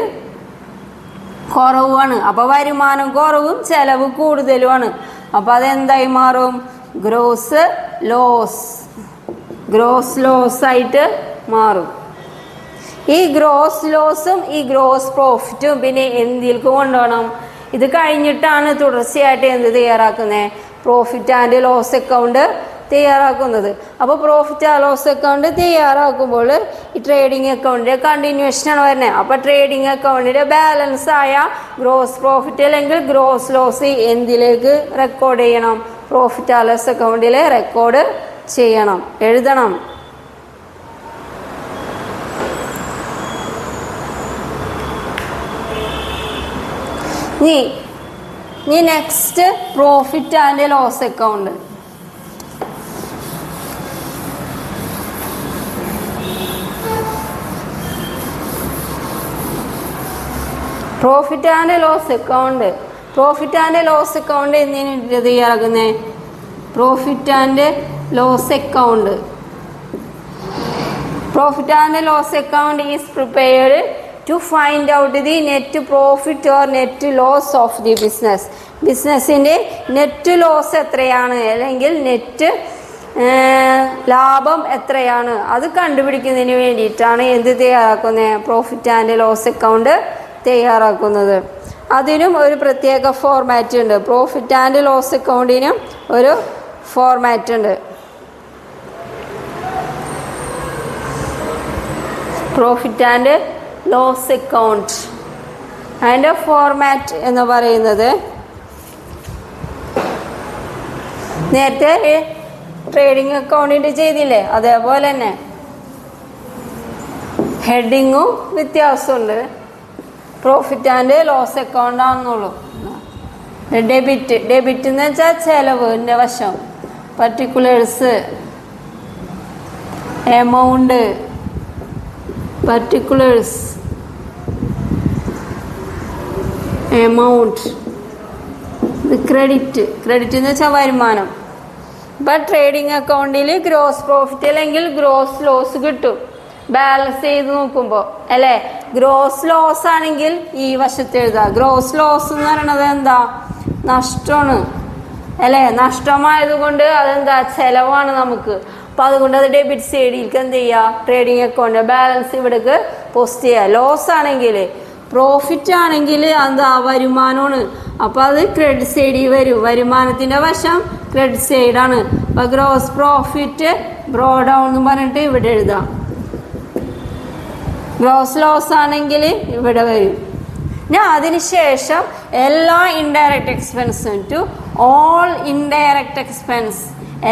കുറവുമാണ്. അപ്പോൾ വരുമാനം കുറവും ചെലവ് കൂടുതലുമാണ്. അപ്പോൾ അതെന്തായി മാറും? ഗ്രോസ് ലോസ് ആയിട്ട് മാറും. ഈ ഗ്രോസ് ലോസും ഈ ഗ്രോസ് പ്രോഫിറ്റും പിന്നെ എന്തിലേക്ക് കൊണ്ടുപോകണം? ഇത് കഴിഞ്ഞിട്ടാണ് തുടർച്ചയായിട്ട് എന്ത് തയ്യാറാക്കുന്നത്? പ്രോഫിറ്റ് ആൻഡ് ലോസ് അക്കൗണ്ട് തയ്യാറാക്കുന്നത്. അപ്പോൾ പ്രോഫിറ്റ് ആൻഡ് ലോസ് അക്കൗണ്ട് തയ്യാറാക്കുമ്പോൾ ഈ ട്രേഡിംഗ് അക്കൗണ്ടിൻ്റെ കണ്ടിന്യൂഷനാണ് വരുന്നത്. അപ്പോൾ ട്രേഡിംഗ് അക്കൗണ്ടിൻ്റെ ബാലൻസ് ആയ ഗ്രോസ് പ്രോഫിറ്റ് അല്ലെങ്കിൽ ഗ്രോസ് ലോസ് എന്തിലേക്ക് റെക്കോർഡ് ചെയ്യണം? പ്രോഫിറ്റ് ആൻഡ് ലോസ് അക്കൗണ്ടിൽ റെക്കോർഡ് ചെയ്യണം, എഴുതണം. ഇനി next profit and loss account. Profit and loss account എന്തിനാണ് തയ്യാറാക്കുന്നത്? Profit and loss account is prepared to find out the net profit or net loss of the business. ബിസിനസ്സിൻ്റെ net loss എത്രയാണ് അല്ലെങ്കിൽ net ലാഭം എത്രയാണ് അത് കണ്ടുപിടിക്കുന്നതിന് വേണ്ടിയിട്ടാണ് എന്ത് തയ്യാറാക്കുന്നത്? പ്രോഫിറ്റ് ആൻഡ് ലോസ് അക്കൗണ്ട് തയ്യാറാക്കുന്നത്. അതിനും ഒരു പ്രത്യേക ഫോർമാറ്റ് ഉണ്ട്. പ്രോഫിറ്റ് ആൻഡ് ലോസ് അക്കൗണ്ടിനും ഒരു ഫോർമാറ്റ് ഉണ്ട്. പ്രോഫിറ്റ് ആൻഡ് ലോസ് അക്കൗണ്ട് അതിൻ്റെ ഫോർമാറ്റ് എന്ന് പറയുന്നത് നേരത്തെ ട്രേഡിംഗ് അക്കൗണ്ടിൻ്റെ ചെയ്തില്ലേ അതേപോലെ തന്നെ ഹെഡിങ്ങും വ്യത്യാസമുണ്ട്. പ്രോഫിറ്റ് ആൻഡ് ലോസ് അക്കൗണ്ട് ആണെന്നുള്ളൂ. ഡെബിറ്റ് എന്ന് വെച്ചാൽ ചെലവിൻ്റെ വശം, particulars, amount, particulars, amount, credit എന്ന് വെച്ചാൽ വരുമാനം. ഇപ്പം ട്രേഡിംഗ് അക്കൗണ്ടിൽ ഗ്രോസ് പ്രോഫിറ്റ് അല്ലെങ്കിൽ ഗ്രോസ് ലോസ് കിട്ടും ബാലൻസ് ചെയ്ത് നോക്കുമ്പോൾ അല്ലേ. ഗ്രോസ് ലോസ് ആണെങ്കിൽ ഈ വശത്ത് എഴുതുക. ഗ്രോസ് ലോസ് എന്ന് പറയണത് എന്താ? നഷ്ടമാണ് അല്ലേ. നഷ്ടമായതുകൊണ്ട് അതെന്താ? ചെലവാണ് നമുക്ക്. അപ്പോൾ അതുകൊണ്ട് അത് ഡെബിറ്റ് സൈഡിലേക്ക് എന്ത് ചെയ്യുക? ട്രേഡിംഗ് അക്കൗണ്ട് ബാലൻസ് ഇവിടേക്ക് പോസ്റ്റ് ചെയ്യുക. ലോസ് ആണെങ്കിൽ, പ്രോഫിറ്റ് ആണെങ്കിൽ എന്താ? വരുമാനമാണ്. അപ്പോൾ അത് ക്രെഡിറ്റ് സൈഡിൽ വരും. വരുമാനത്തിൻ്റെ വശം ക്രെഡിറ്റ് സൈഡാണ്. അപ്പോൾ ഗ്രോസ് പ്രോഫിറ്റ് ബ്രോ ഡൗൺ എന്ന് പറഞ്ഞിട്ട് ഇവിടെ എഴുതാം. ഗ്രോസ് ലോസ് ആണെങ്കിൽ ഇവിടെ വരും. ഞാൻ അതിനുശേഷം എല്ലാ ഇൻഡയറക്റ്റ് എക്സ്പെൻസും ടു ഓൾ ഇൻഡയറക്റ്റ് എക്സ്പെൻസ്,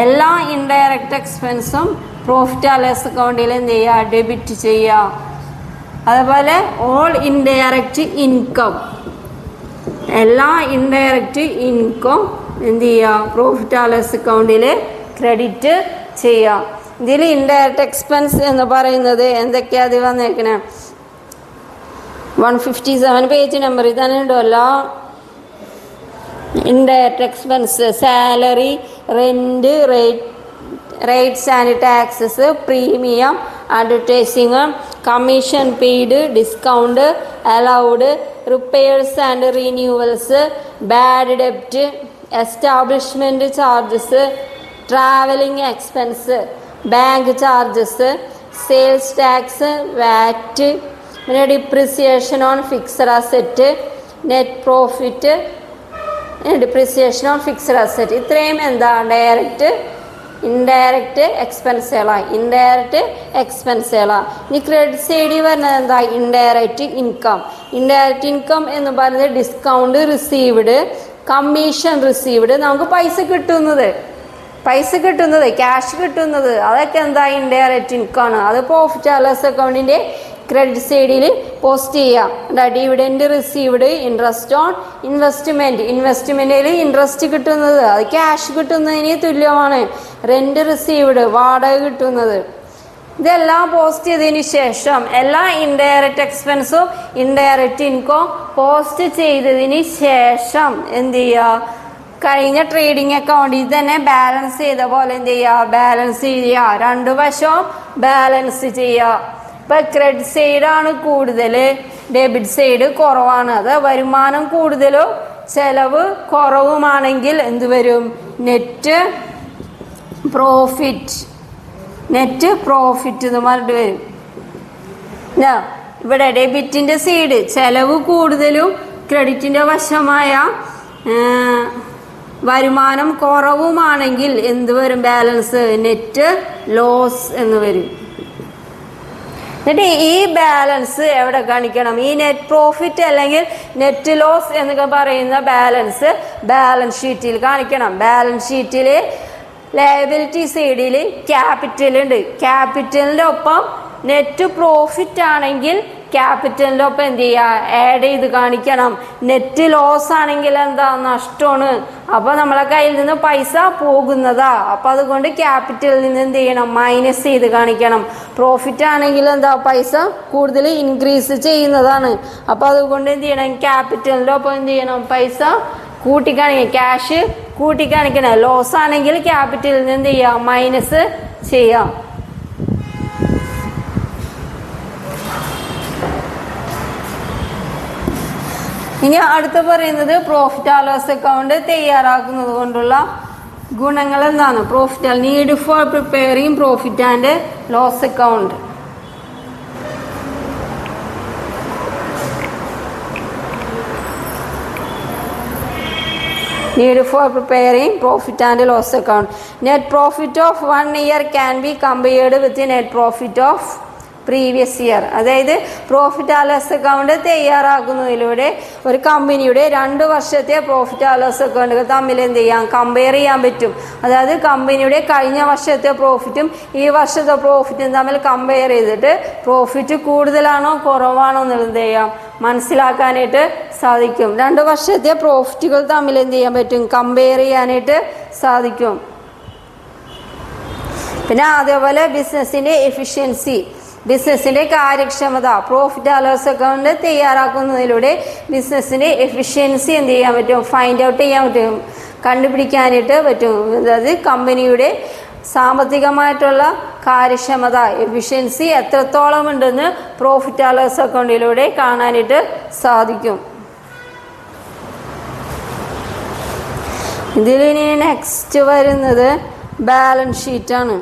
എല്ലാ ഇൻഡയറക്റ്റ് എക്സ്പെൻസും പ്രോഫിറ്റ് ആൻഡ് ലോസ് അക്കൗണ്ടിൽ എന്ത് ചെയ്യുക? ഡെബിറ്റ് ചെയ്യുക. അതുപോലെ ഓൾ ഇൻഡയറക്റ്റ് ഇൻകം, എല്ലാ ഇൻഡയറക്റ്റ് ഇൻകം എന്ത് ചെയ്യുക? പ്രോഫിറ്റ് ആൻഡ് ലോസ് അക്കൗണ്ടിൽ ക്രെഡിറ്റ് ചെയ്യുക. ഇതിൽ ഇൻഡയറക്റ്റ് എക്സ്പെൻസ് എന്ന് പറയുന്നത് എന്തൊക്കെയാണ് അത് വന്നേക്കണേ? 157 പേജ് നമ്പർ തന്നെ ഉണ്ടല്ലോ. Indirect expense salary, rent, rates and taxes, premium, advertising, commission paid, discount allowed, repairs and renewals, bad debt, establishment charges, traveling expense, bank charges, sales tax, VAT, depreciation on fixed asset, net profit, depreciation on fixed asset. ഇത്രയും എന്താ direct indirect എക്സ്പെൻസുകളാണ്. Indirect എക്സ്പെൻസുകളാണ്. ഇനി credit സൈഡിൽ വരുന്നത് എന്താ? Indirect income. Indirect income എന്ന് പറയുന്നത് discount received, commission received, നമുക്ക് പൈസ കിട്ടുന്നത് ക്യാഷ് കിട്ടുന്നത്, അതൊക്കെ എന്താ? ഇൻഡയറക്റ്റ് ഇൻകം ആണ്. അത് പ്രോഫിറ്റ് ആൻഡ് ലോസ് അക്കൗണ്ടിൻ്റെ ക്രെഡിറ്റ് സൈഡിൽ പോസ്റ്റ് ചെയ്യാം. ഡിവിഡൻഡ് റിസീവ്ഡ്, ഇൻട്രസ്റ്റ് ഓൺ ഇൻവെസ്റ്റ്മെൻറ്റിൽ ഇൻട്രസ്റ്റ് കിട്ടുന്നത്, അത് ക്യാഷ് കിട്ടുന്നതിന് തുല്യമാണ്. റെൻറ്റ് റിസീവ്ഡ്, വാടക കിട്ടുന്നത്. ഇതെല്ലാം പോസ്റ്റ് ചെയ്തതിന് ശേഷം എല്ലാ ഇൻഡയറക്റ്റ് എക്സ്പെൻസും ഇൻഡയറക്റ്റ് ഇൻകം പോസ്റ്റ് ചെയ്തതിന് ശേഷം എന്ത് ചെയ്യുക? കഴിഞ്ഞ ട്രേഡിംഗ് അക്കൗണ്ടിൽ തന്നെ ബാലൻസ് ചെയ്ത പോലെ എന്ത് ചെയ്യുക? ബാലൻസ് ചെയ്യുക. രണ്ടു വശവും ബാലൻസ് ചെയ്യുക. ഇപ്പം ക്രെഡിറ്റ് സൈഡാണ് കൂടുതൽ, ഡെബിറ്റ് സൈഡ് കുറവാണ്. അത് വരുമാനം കൂടുതലും ചെലവ് കുറവുമാണെങ്കിൽ എന്ത് വരും? നെറ്റ് പ്രോഫിറ്റ് എന്ന് പറഞ്ഞിട്ട് വരും. ഇവിടെ ഡെബിറ്റിൻ്റെ സൈഡ് ചെലവ് കൂടുതലും ക്രെഡിറ്റിൻ്റെ വശമായ വരുമാനം കുറവുമാണെങ്കിൽ എന്ത് വരും? ബാലൻസ് നെറ്റ് ലോസ് എന്ന് വരും. എന്നിട്ട് ഈ ബാലൻസ് എവിടെ കാണിക്കണം? ഈ നെറ്റ് പ്രോഫിറ്റ് അല്ലെങ്കിൽ നെറ്റ് ലോസ് എന്നൊക്കെ പറയുന്ന ബാലൻസ് ഷീറ്റിൽ കാണിക്കണം. ബാലൻസ് ഷീറ്റിൽ ലയബിലിറ്റി സൈഡിൽ ക്യാപിറ്റൽ ഉണ്ട്. ക്യാപിറ്റലിൻ്റെ ഒപ്പം നെറ്റ് പ്രോഫിറ്റ് ആണെങ്കിൽ ക്യാപിറ്റലിൻ്റെ ഒപ്പം എന്ത് ചെയ്യുക? ആഡ് ചെയ്ത് കാണിക്കണം. നെറ്റ് ലോസ് ആണെങ്കിൽ എന്താ? നഷ്ടമാണ്. അപ്പോൾ നമ്മളെ കയ്യിൽ നിന്ന് പൈസ പോകുന്നതാ. അപ്പോൾ അതുകൊണ്ട് ക്യാപിറ്റലിൽ നിന്ന് എന്ത് ചെയ്യണം? മൈനസ് ചെയ്ത് കാണിക്കണം. പ്രോഫിറ്റ് ആണെങ്കിൽ എന്താ? പൈസ കൂടുതൽ ഇൻക്രീസ് ചെയ്യുന്നതാണ്. അപ്പോൾ അതുകൊണ്ട് എന്ത് ചെയ്യണം? ക്യാപിറ്റലിൻ്റെ ഒപ്പം എന്ത് ചെയ്യണം? പൈസ കൂട്ടിക്കാണിക്കണം, ക്യാഷ് കൂട്ടിക്കാണിക്കണം. ലോസ് ആണെങ്കിൽ ക്യാപിറ്റലിൽ നിന്ന് എന്ത് ചെയ്യാം? മൈനസ് ചെയ്യാം. ഇനി അടുത്ത് പറയുന്നത് പ്രോഫിറ്റ് ആൻഡ് ലോസ് അക്കൗണ്ട് തയ്യാറാക്കുന്നത് കൊണ്ടുള്ള ഗുണങ്ങൾ എന്താണ്? Need for preparing profit and loss account. Need for preparing profit and loss account. Net profit of 1 year can be compared with the net profit of previous year. അതായത് profit and loss account തയ്യാറാക്കുന്നതിലൂടെ ഒരു കമ്പനിയുടെ 2 വർഷത്തെ profit and loss അക്കൗണ്ടുകൾ തമ്മിൽ എന്ത് ചെയ്യാം? Compare ചെയ്യാൻ പറ്റും. അതായത് കമ്പനിയുടെ കഴിഞ്ഞ വർഷത്തെ പ്രോഫിറ്റും ഈ വർഷത്തെ പ്രോഫിറ്റും തമ്മിൽ കമ്പയർ ചെയ്തിട്ട് പ്രോഫിറ്റ് കൂടുതലാണോ കുറവാണോ എന്നുള്ളത് എന്ത് ചെയ്യാം? മനസ്സിലാക്കാനായിട്ട് സാധിക്കും. 2 വർഷത്തെ പ്രോഫിറ്റുകൾ തമ്മിൽ എന്ത് ചെയ്യാൻ പറ്റും? കമ്പയർ ചെയ്യാനായിട്ട് സാധിക്കും. പിന്നെ അതേപോലെ ബിസിനസ്സിൻ്റെ എഫിഷ്യൻസി, ബിസിനസ്സിൻ്റെ കാര്യക്ഷമത, പ്രോഫിറ്റ് ആൻഡ് ലോസ് അക്കൗണ്ട് തയ്യാറാക്കുന്നതിലൂടെ ബിസിനസ്സിൻ്റെ എഫിഷ്യൻസി എന്ത് ചെയ്യാൻ പറ്റും? ഫൈൻഡ് ഔട്ട് ചെയ്യാൻ പറ്റും, കണ്ടുപിടിക്കാനായിട്ട് പറ്റും. അതായത് കമ്പനിയുടെ സാമ്പത്തികമായിട്ടുള്ള കാര്യക്ഷമത, എഫിഷ്യൻസി എത്രത്തോളം ഉണ്ടെന്ന് പ്രോഫിറ്റ് ആൻഡ് ലോസ് അക്കൗണ്ടിലൂടെ കാണാനായിട്ട് സാധിക്കും. ഇതിൽ ഇനി നെക്സ്റ്റ് വരുന്നത് ബാലൻസ് ഷീറ്റാണ്.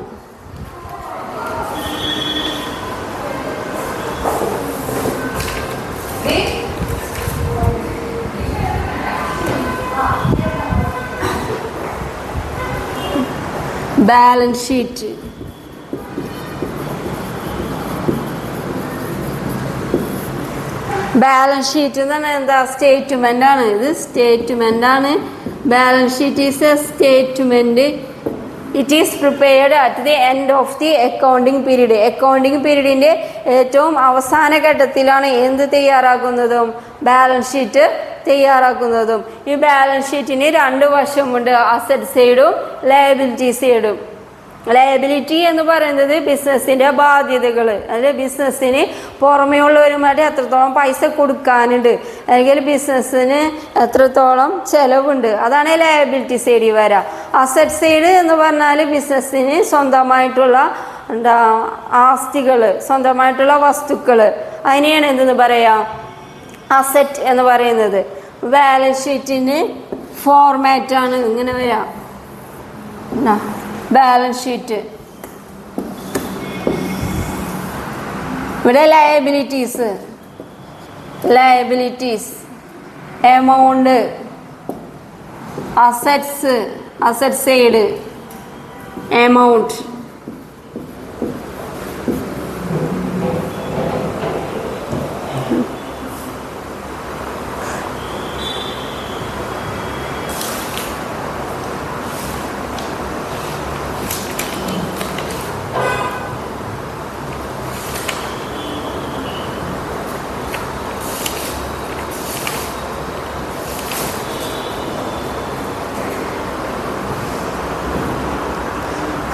ബാലൻസ് ഷീറ്റ് എന്ന് പറഞ്ഞാൽ എന്താ? സ്റ്റേറ്റ്മെൻ്റ് ആണ്. ഇത് സ്റ്റേറ്റ്മെൻ്റ് ആണ്. Balance sheet is a statement. It is prepared at the end of the accounting period. Accounting പീരീഡിൻ്റെ ഏറ്റവും അവസാന ഘട്ടത്തിലാണ് എന്ത് തയ്യാറാക്കുന്നതും? Balance sheet തയ്യാറാക്കുന്നതും. ഈ ബാലൻസ് ഷീറ്റിന് 2 വശമുണ്ട്, അസറ്റ് സൈഡും ലയബിലിറ്റി സൈഡും. ലയബിലിറ്റി എന്ന് പറയുന്നത് ബിസിനസ്സിൻ്റെ ബാധ്യതകൾ, അല്ലെങ്കിൽ ബിസിനസ്സിന് പുറമേ ഉള്ളവരുമായിട്ട് എത്രത്തോളം പൈസ കൊടുക്കാനുണ്ട്, അല്ലെങ്കിൽ ബിസിനസ്സിന് എത്രത്തോളം ചിലവുണ്ട്, അതാണ് ലയബിലിറ്റി സൈഡിൽ വരിക. അസറ്റ് സൈഡ് എന്ന് പറഞ്ഞാൽ ബിസിനസ്സിന് സ്വന്തമായിട്ടുള്ള ആസ്തികൾ, സ്വന്തമായിട്ടുള്ള വസ്തുക്കൾ, അതിനെയാണ് എന്തെന്ന് പറയാം അസറ്റ് എന്ന് പറയുന്നത്. ബാലൻസ് ഷീറ്റിന് ഫോർമാറ്റാണ് ഇങ്ങനെ വരാം. ബാലൻസ് ഷീറ്റ്, ഇവിടെ liabilities, amount, assets, asset side, amount.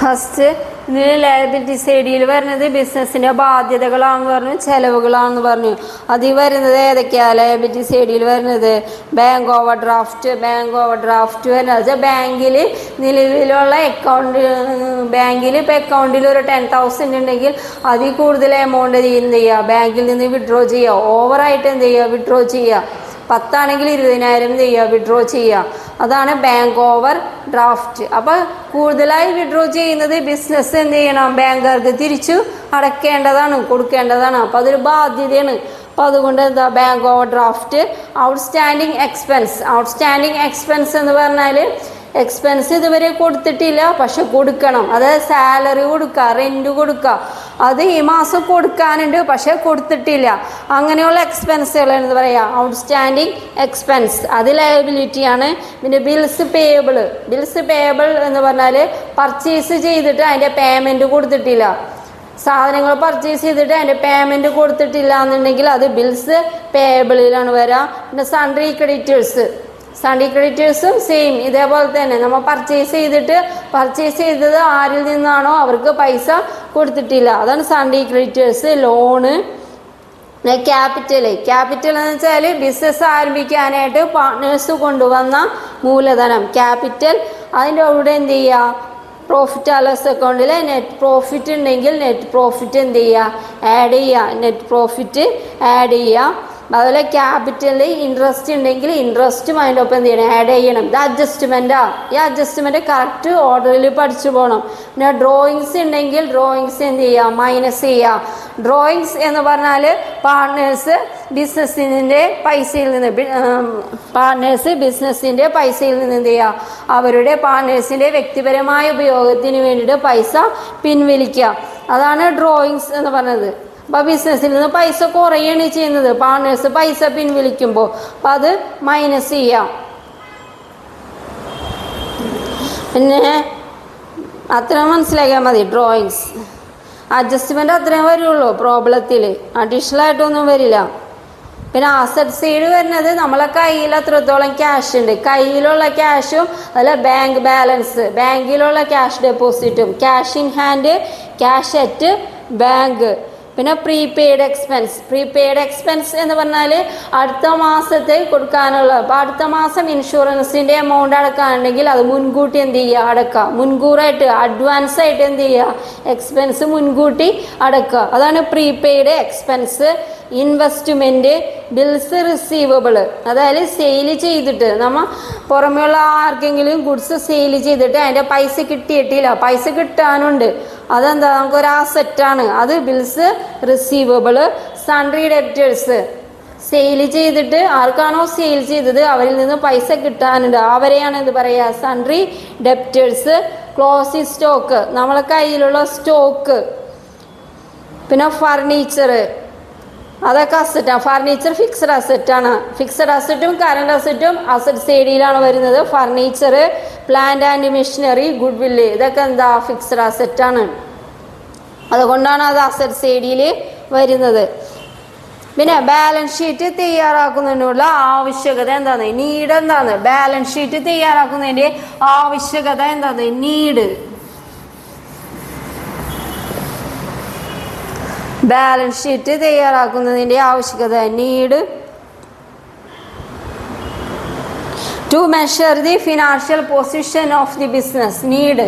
First ഇതിൽ ലയബിലിറ്റി സൈഡിൽ വരുന്നത് ബിസിനസ്സിൻ്റെ ബാധ്യതകളാണെന്ന് പറഞ്ഞു, ചെലവുകളാണെന്ന് പറഞ്ഞു. അതിൽ വരുന്നത് ഏതൊക്കെയാണ് ലയബിലിറ്റി സൈഡിൽ വരുന്നത്? ബാങ്ക് ഓവർ ഡ്രാഫ്റ്റ് വരുന്നത് ബാങ്കിൽ നിലവിലുള്ള ബാങ്കിൽ ഇപ്പോൾ അക്കൗണ്ടിൽ ഒരു 10,000 ഉണ്ടെങ്കിൽ അതിൽ കൂടുതൽ എമൗണ്ട് എന്ത് ചെയ്യുക, ബാങ്കിൽ നിന്ന് വിഡ്രോ ചെയ്യുക. ഓവറായിട്ട് എന്ത് ചെയ്യുക, വിഡ്രോ ചെയ്യുക. 10 ആണെങ്കിൽ 20,000 എന്ത് ചെയ്യുക, വിഡ്രോ ചെയ്യുക. അതാണ് ബാങ്ക് ഓവർ ഡ്രാഫ്റ്റ്. അപ്പോൾ കൂടുതലായി വിഡ്രോ ചെയ്യുന്നത് ബിസിനസ് എന്ത് ചെയ്യണം, ബാങ്കുകാർക്ക് തിരിച്ചു അടയ്ക്കേണ്ടതാണ്, കൊടുക്കേണ്ടതാണ്. അപ്പോൾ അതൊരു ബാധ്യതയാണ്. അപ്പോൾ അതുകൊണ്ട് എന്താ bank over draft. Outstanding expense എന്ന് പറഞ്ഞാൽ എക്സ്പെൻസ് ഇതുവരെ കൊടുത്തിട്ടില്ല, പക്ഷെ കൊടുക്കണം. അതായത് സാലറി കൊടുക്കുക, റെൻറ്റ് കൊടുക്കുക, അത് ഈ മാസം കൊടുക്കാനുണ്ട് പക്ഷെ കൊടുത്തിട്ടില്ല. അങ്ങനെയുള്ള എക്സ്പെൻസുകൾ എന്ന് പറയാം ഔട്ട്സ്റ്റാൻഡിങ് എക്സ്പെൻസ്. അത് ലയബിലിറ്റിയാണ്. പിന്നെ ബിൽസ് പേയബിൾ എന്ന് പറഞ്ഞാൽ പർച്ചേസ് ചെയ്തിട്ട് അതിൻ്റെ പേയ്മെൻറ്റ് കൊടുത്തിട്ടില്ല, സാധനങ്ങൾ പർച്ചേസ് ചെയ്തിട്ട് അതിൻ്റെ പേയ്മെൻറ്റ് കൊടുത്തിട്ടില്ല എന്നുണ്ടെങ്കിൽ അത് ബിൽസ് പേയബിളിലാണ് വരിക. പിന്നെ സൺട്രി ക്രെഡിറ്റേഴ്സും സെയിം ഇതേപോലെ തന്നെ. നമ്മൾ പർച്ചേസ് ചെയ്തത് ആരിൽ നിന്നാണോ അവർക്ക് പൈസ കൊടുത്തിട്ടില്ല, അതാണ് സൺട്രി ക്രെഡിറ്റേഴ്സ്. ലോണ്, ക്യാപിറ്റൽ എന്ന് വെച്ചാൽ ബിസിനസ് ആരംഭിക്കാനായിട്ട് പാർട്ട്നേഴ്സ് കൊണ്ടുവന്ന മൂലധനം ക്യാപിറ്റൽ. അതിൻ്റെ കൂടെ എന്ത് ചെയ്യുക, പ്രോഫിറ്റ് ആൻഡ് ലോസ് അക്കൗണ്ടിൽ നെറ്റ് പ്രോഫിറ്റ് ഉണ്ടെങ്കിൽ നെറ്റ് പ്രോഫിറ്റ് എന്ത് ചെയ്യുക, ആഡ് ചെയ്യുക. അതുപോലെ ക്യാപിറ്റലിൽ ഇൻട്രസ്റ്റ് ഉണ്ടെങ്കിൽ ഇൻട്രസ്റ്റും അതിൻ്റെ ഒപ്പം എന്ത് ചെയ്യണം, ആഡ് ചെയ്യണം. ഇത് ഈ അഡ്ജസ്റ്റ്മെൻറ്റ് കറക്റ്റ് ഓർഡറിൽ പഠിച്ചു പോകണം. പിന്നെ ഡ്രോയിങ്സ് ഉണ്ടെങ്കിൽ ഡ്രോയിങ്സ് എന്ത് ചെയ്യുക, മൈനസ് ചെയ്യുക. ഡ്രോയിങ്സ് എന്ന് പറഞ്ഞാൽ പാർട്ട്നേഴ്സ് ബിസിനസ്സിൻ്റെ പൈസയിൽ നിന്ന് എന്ത് ചെയ്യുക, അവരുടെ പാർട്ട്നേഴ്സിൻ്റെ വ്യക്തിപരമായ ഉപയോഗത്തിന് വേണ്ടിയിട്ട് പൈസ പിൻവലിക്കുക. അതാണ് ഡ്രോയിങ്സ് എന്ന് പറഞ്ഞത്. അപ്പോൾ ബിസിനസ്സിൽ നിന്ന് പൈസ കുറയാണ് ചെയ്യുന്നത്, പാർട്ട്നേഴ്സ് പൈസ പിൻവലിക്കുമ്പോൾ. അപ്പം അത് മൈനസ് ചെയ്യാം. പിന്നെ അത്ര മനസ്സിലാക്കിയാൽ മതി. ഡ്രോയിങ്സ് അഡ്ജസ്റ്റ്മെൻറ്റ് അത്രയും വരുള്ളൂ പ്രോബ്ലത്തിൽ, അഡീഷണൽ ആയിട്ടൊന്നും വരില്ല. പിന്നെ അസറ്റ് സൈഡ് വരുന്നത് നമ്മളെ കയ്യിൽ എത്രത്തോളം ക്യാഷ് ഉണ്ട്, കയ്യിലുള്ള ക്യാഷും അല്ല ബാങ്ക് ബാലൻസ്, ബാങ്കിലുള്ള ക്യാഷ് ഡെപ്പോസിറ്റും, cash in hand, cash at bank. പിന്നെ പ്രീപെയ്ഡ് എക്സ്പെൻസ് എന്ന് പറഞ്ഞാൽ അടുത്ത മാസത്തെ കൊടുക്കാനുള്ള. അപ്പോൾ അടുത്ത മാസം ഇൻഷുറൻസിൻ്റെ എമൗണ്ട് അടക്കാനുണ്ടെങ്കിൽ അത് മുൻകൂട്ടി എന്ത് ചെയ്യുക, അടക്കുക. മുൻകൂറായിട്ട് അഡ്വാൻസ് ആയിട്ട് എന്ത് ചെയ്യുക, എക്സ്പെൻസ് മുൻകൂട്ടി അടക്കുക. അതാണ് prepaid expense. Investment, bills receivable, അതായത് സെയിൽ ചെയ്തിട്ട് നമ്മൾ പുറമെയുള്ള ആർക്കെങ്കിലും ഗുഡ്സ് സെയിൽ ചെയ്തിട്ട് അതിൻ്റെ പൈസ കിട്ടിയിട്ടില്ല, പൈസ കിട്ടാനുണ്ട്, അതെന്താ നമുക്കൊരു ആസെറ്റാണ്, അത് bills receivable. Sundry debtors, sale ചെയ്തിട്ട് ആർക്കാണോ സെയിൽ ചെയ്തത് അവരിൽ നിന്ന് പൈസ കിട്ടാനുണ്ട്, അവരെയാണ് എന്ത് പറയുക, സൺട്രി ഡെപ്റ്റേഴ്സ്. ക്ലോസിംഗ് സ്റ്റോക്ക്, നമ്മളെ കയ്യിലുള്ള സ്റ്റോക്ക്. പിന്നെ ഫർണിച്ചർ, അതൊക്കെ അസറ്റാണ്. ഫർണിച്ചർ ഫിക്സഡ് അസറ്റാണ്. ഫിക്സഡ് അസറ്റും കറണ്ട് അസറ്റും അസറ്റ് സൈഡിലാണ് വരുന്നത്. Furniture, plant and machinery, goodwill, ഇതൊക്കെ എന്താ ഫിക്സഡ് അസറ്റാണ്. അതുകൊണ്ടാണ് അത് അസറ്റ് സൈഡിൽ വരുന്നത്. പിന്നെ ബാലൻസ് ഷീറ്റ് തയ്യാറാക്കുന്നതിനുള്ള ആവശ്യകത എന്താണ്, നീഡ് എന്താണ്? ബാലൻസ് ഷീറ്റ് തയ്യാറാക്കുന്നതിൻ്റെ ആവശ്യകത എന്താണ്, നീഡ്. ബാലൻസ് ഷീറ്റ് തയ്യാറാക്കുന്നതിൻ്റെ ആവശ്യകത. Need to measure the financial position of the business. Need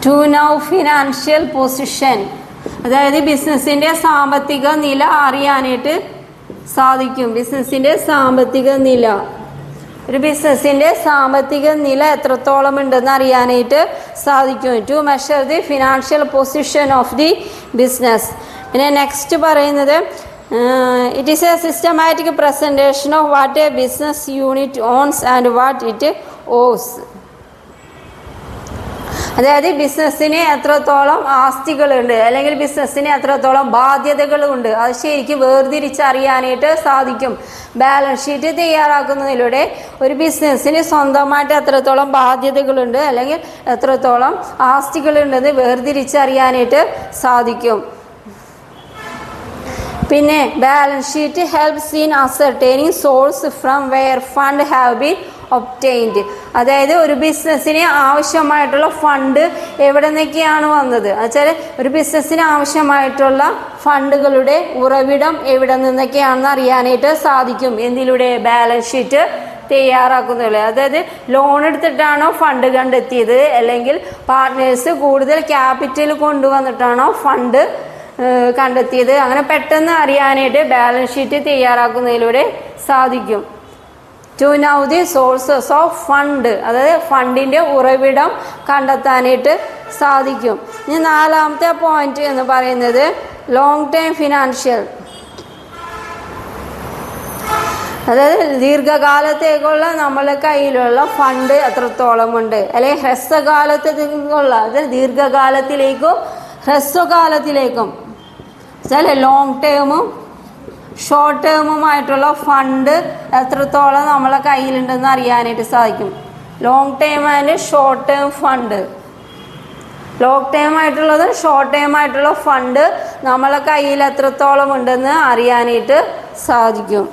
to know financial position, അതായത് ബിസിനസ്സിൻ്റെ സാമ്പത്തിക നില അറിയാനായിട്ട് സാധിക്കും. ബിസിനസ്സിൻ്റെ സാമ്പത്തിക നില, ഒരു ബിസിനസ്സിൻ്റെ സാമ്പത്തിക നില എത്രത്തോളം ഉണ്ടെന്ന് അറിയാനായിട്ട് സാധിക്കും. To measure the financial position of the business. പിന്നെ നെക്സ്റ്റ് പറയുന്നത് it is a systematic presentation of what a business unit owns and what it owes. അതായത് ബിസിനസ്സിന് എത്രത്തോളം ആസ്തികളുണ്ട് അല്ലെങ്കിൽ ബിസിനസ്സിന് എത്രത്തോളം ബാധ്യതകളുണ്ട് അത് ശരിക്കും വേർതിരിച്ചറിയാനായിട്ട് സാധിക്കും. ബാലൻസ് ഷീറ്റ് തയ്യാറാക്കുന്നതിലൂടെ ഒരു ബിസിനസ്സിന് സ്വന്തമായിട്ട് എത്രത്തോളം ബാധ്യതകളുണ്ട് അല്ലെങ്കിൽ എത്രത്തോളം ആസ്തികളുണ്ടെന്ന് വേർതിരിച്ചറിയാനായിട്ട് സാധിക്കും. പിന്നെ balance sheet helps in ascertaining source from where fund have been obtained. അതായത് ഒരു ബിസിനസ്സിന് ആവശ്യമായിട്ടുള്ള ഫണ്ട് എവിടെ നിന്നൊക്കെയാണ് വന്നത്, എന്നുവെച്ചാൽ ഒരു ബിസിനസ്സിന് ആവശ്യമായിട്ടുള്ള ഫണ്ടുകളുടെ ഉറവിടം എവിടെ നിന്നൊക്കെയാണെന്ന് അറിയാനായിട്ട് സാധിക്കും. എന്തിലൂടെ? ബാലൻസ് ഷീറ്റ് തയ്യാറാക്കുന്നില്ല. അതായത് ലോൺ എടുത്തിട്ടാണോ ഫണ്ട് കണ്ടെത്തിയത്, അല്ലെങ്കിൽ പാർട്ട്നേഴ്സ് കൂടുതൽ ക്യാപിറ്റൽ കൊണ്ടുവന്നിട്ടാണോ ഫണ്ട് കണ്ടെത്തിയത്, അങ്ങനെ പെട്ടെന്ന് അറിയാനായിട്ട് ബാലൻസ് ഷീറ്റ് തയ്യാറാക്കുന്നതിലൂടെ സാധിക്കും. To know the sources of fund, അതായത് ഫണ്ടിൻ്റെ ഉറവിടം കണ്ടെത്താനായിട്ട് സാധിക്കും. ഇനി നാലാമത്തെ പോയിന്റ് എന്ന് പറയുന്നത് ലോങ് ടേം ഫിനാൻഷ്യൽ, അതായത് ദീർഘകാലത്തേക്കുള്ള നമ്മളെ കയ്യിലുള്ള ഫണ്ട് എത്രത്തോളം ഉണ്ട്, അല്ലെങ്കിൽ ഹ്രസ്വകാലത്തേക്കുള്ള, അതായത് ദീർഘകാലത്തിലേക്കും ഹ്രസ്വകാലത്തിലേക്കും ചില ലോങ് ടേമും ഷോർട്ട് ടേമുമായിട്ടുള്ള ഫണ്ട് എത്രത്തോളം നമ്മളെ കയ്യിലുണ്ടെന്ന് അറിയാനായിട്ട് സാധിക്കും. Long term and short term fund, long term ആയിട്ടുള്ളത് ഷോർട്ട് ടേം ആയിട്ടുള്ള ഫണ്ട് നമ്മളെ കയ്യിൽ എത്രത്തോളം ഉണ്ടെന്ന് അറിയാനായിട്ട് സാധിക്കും.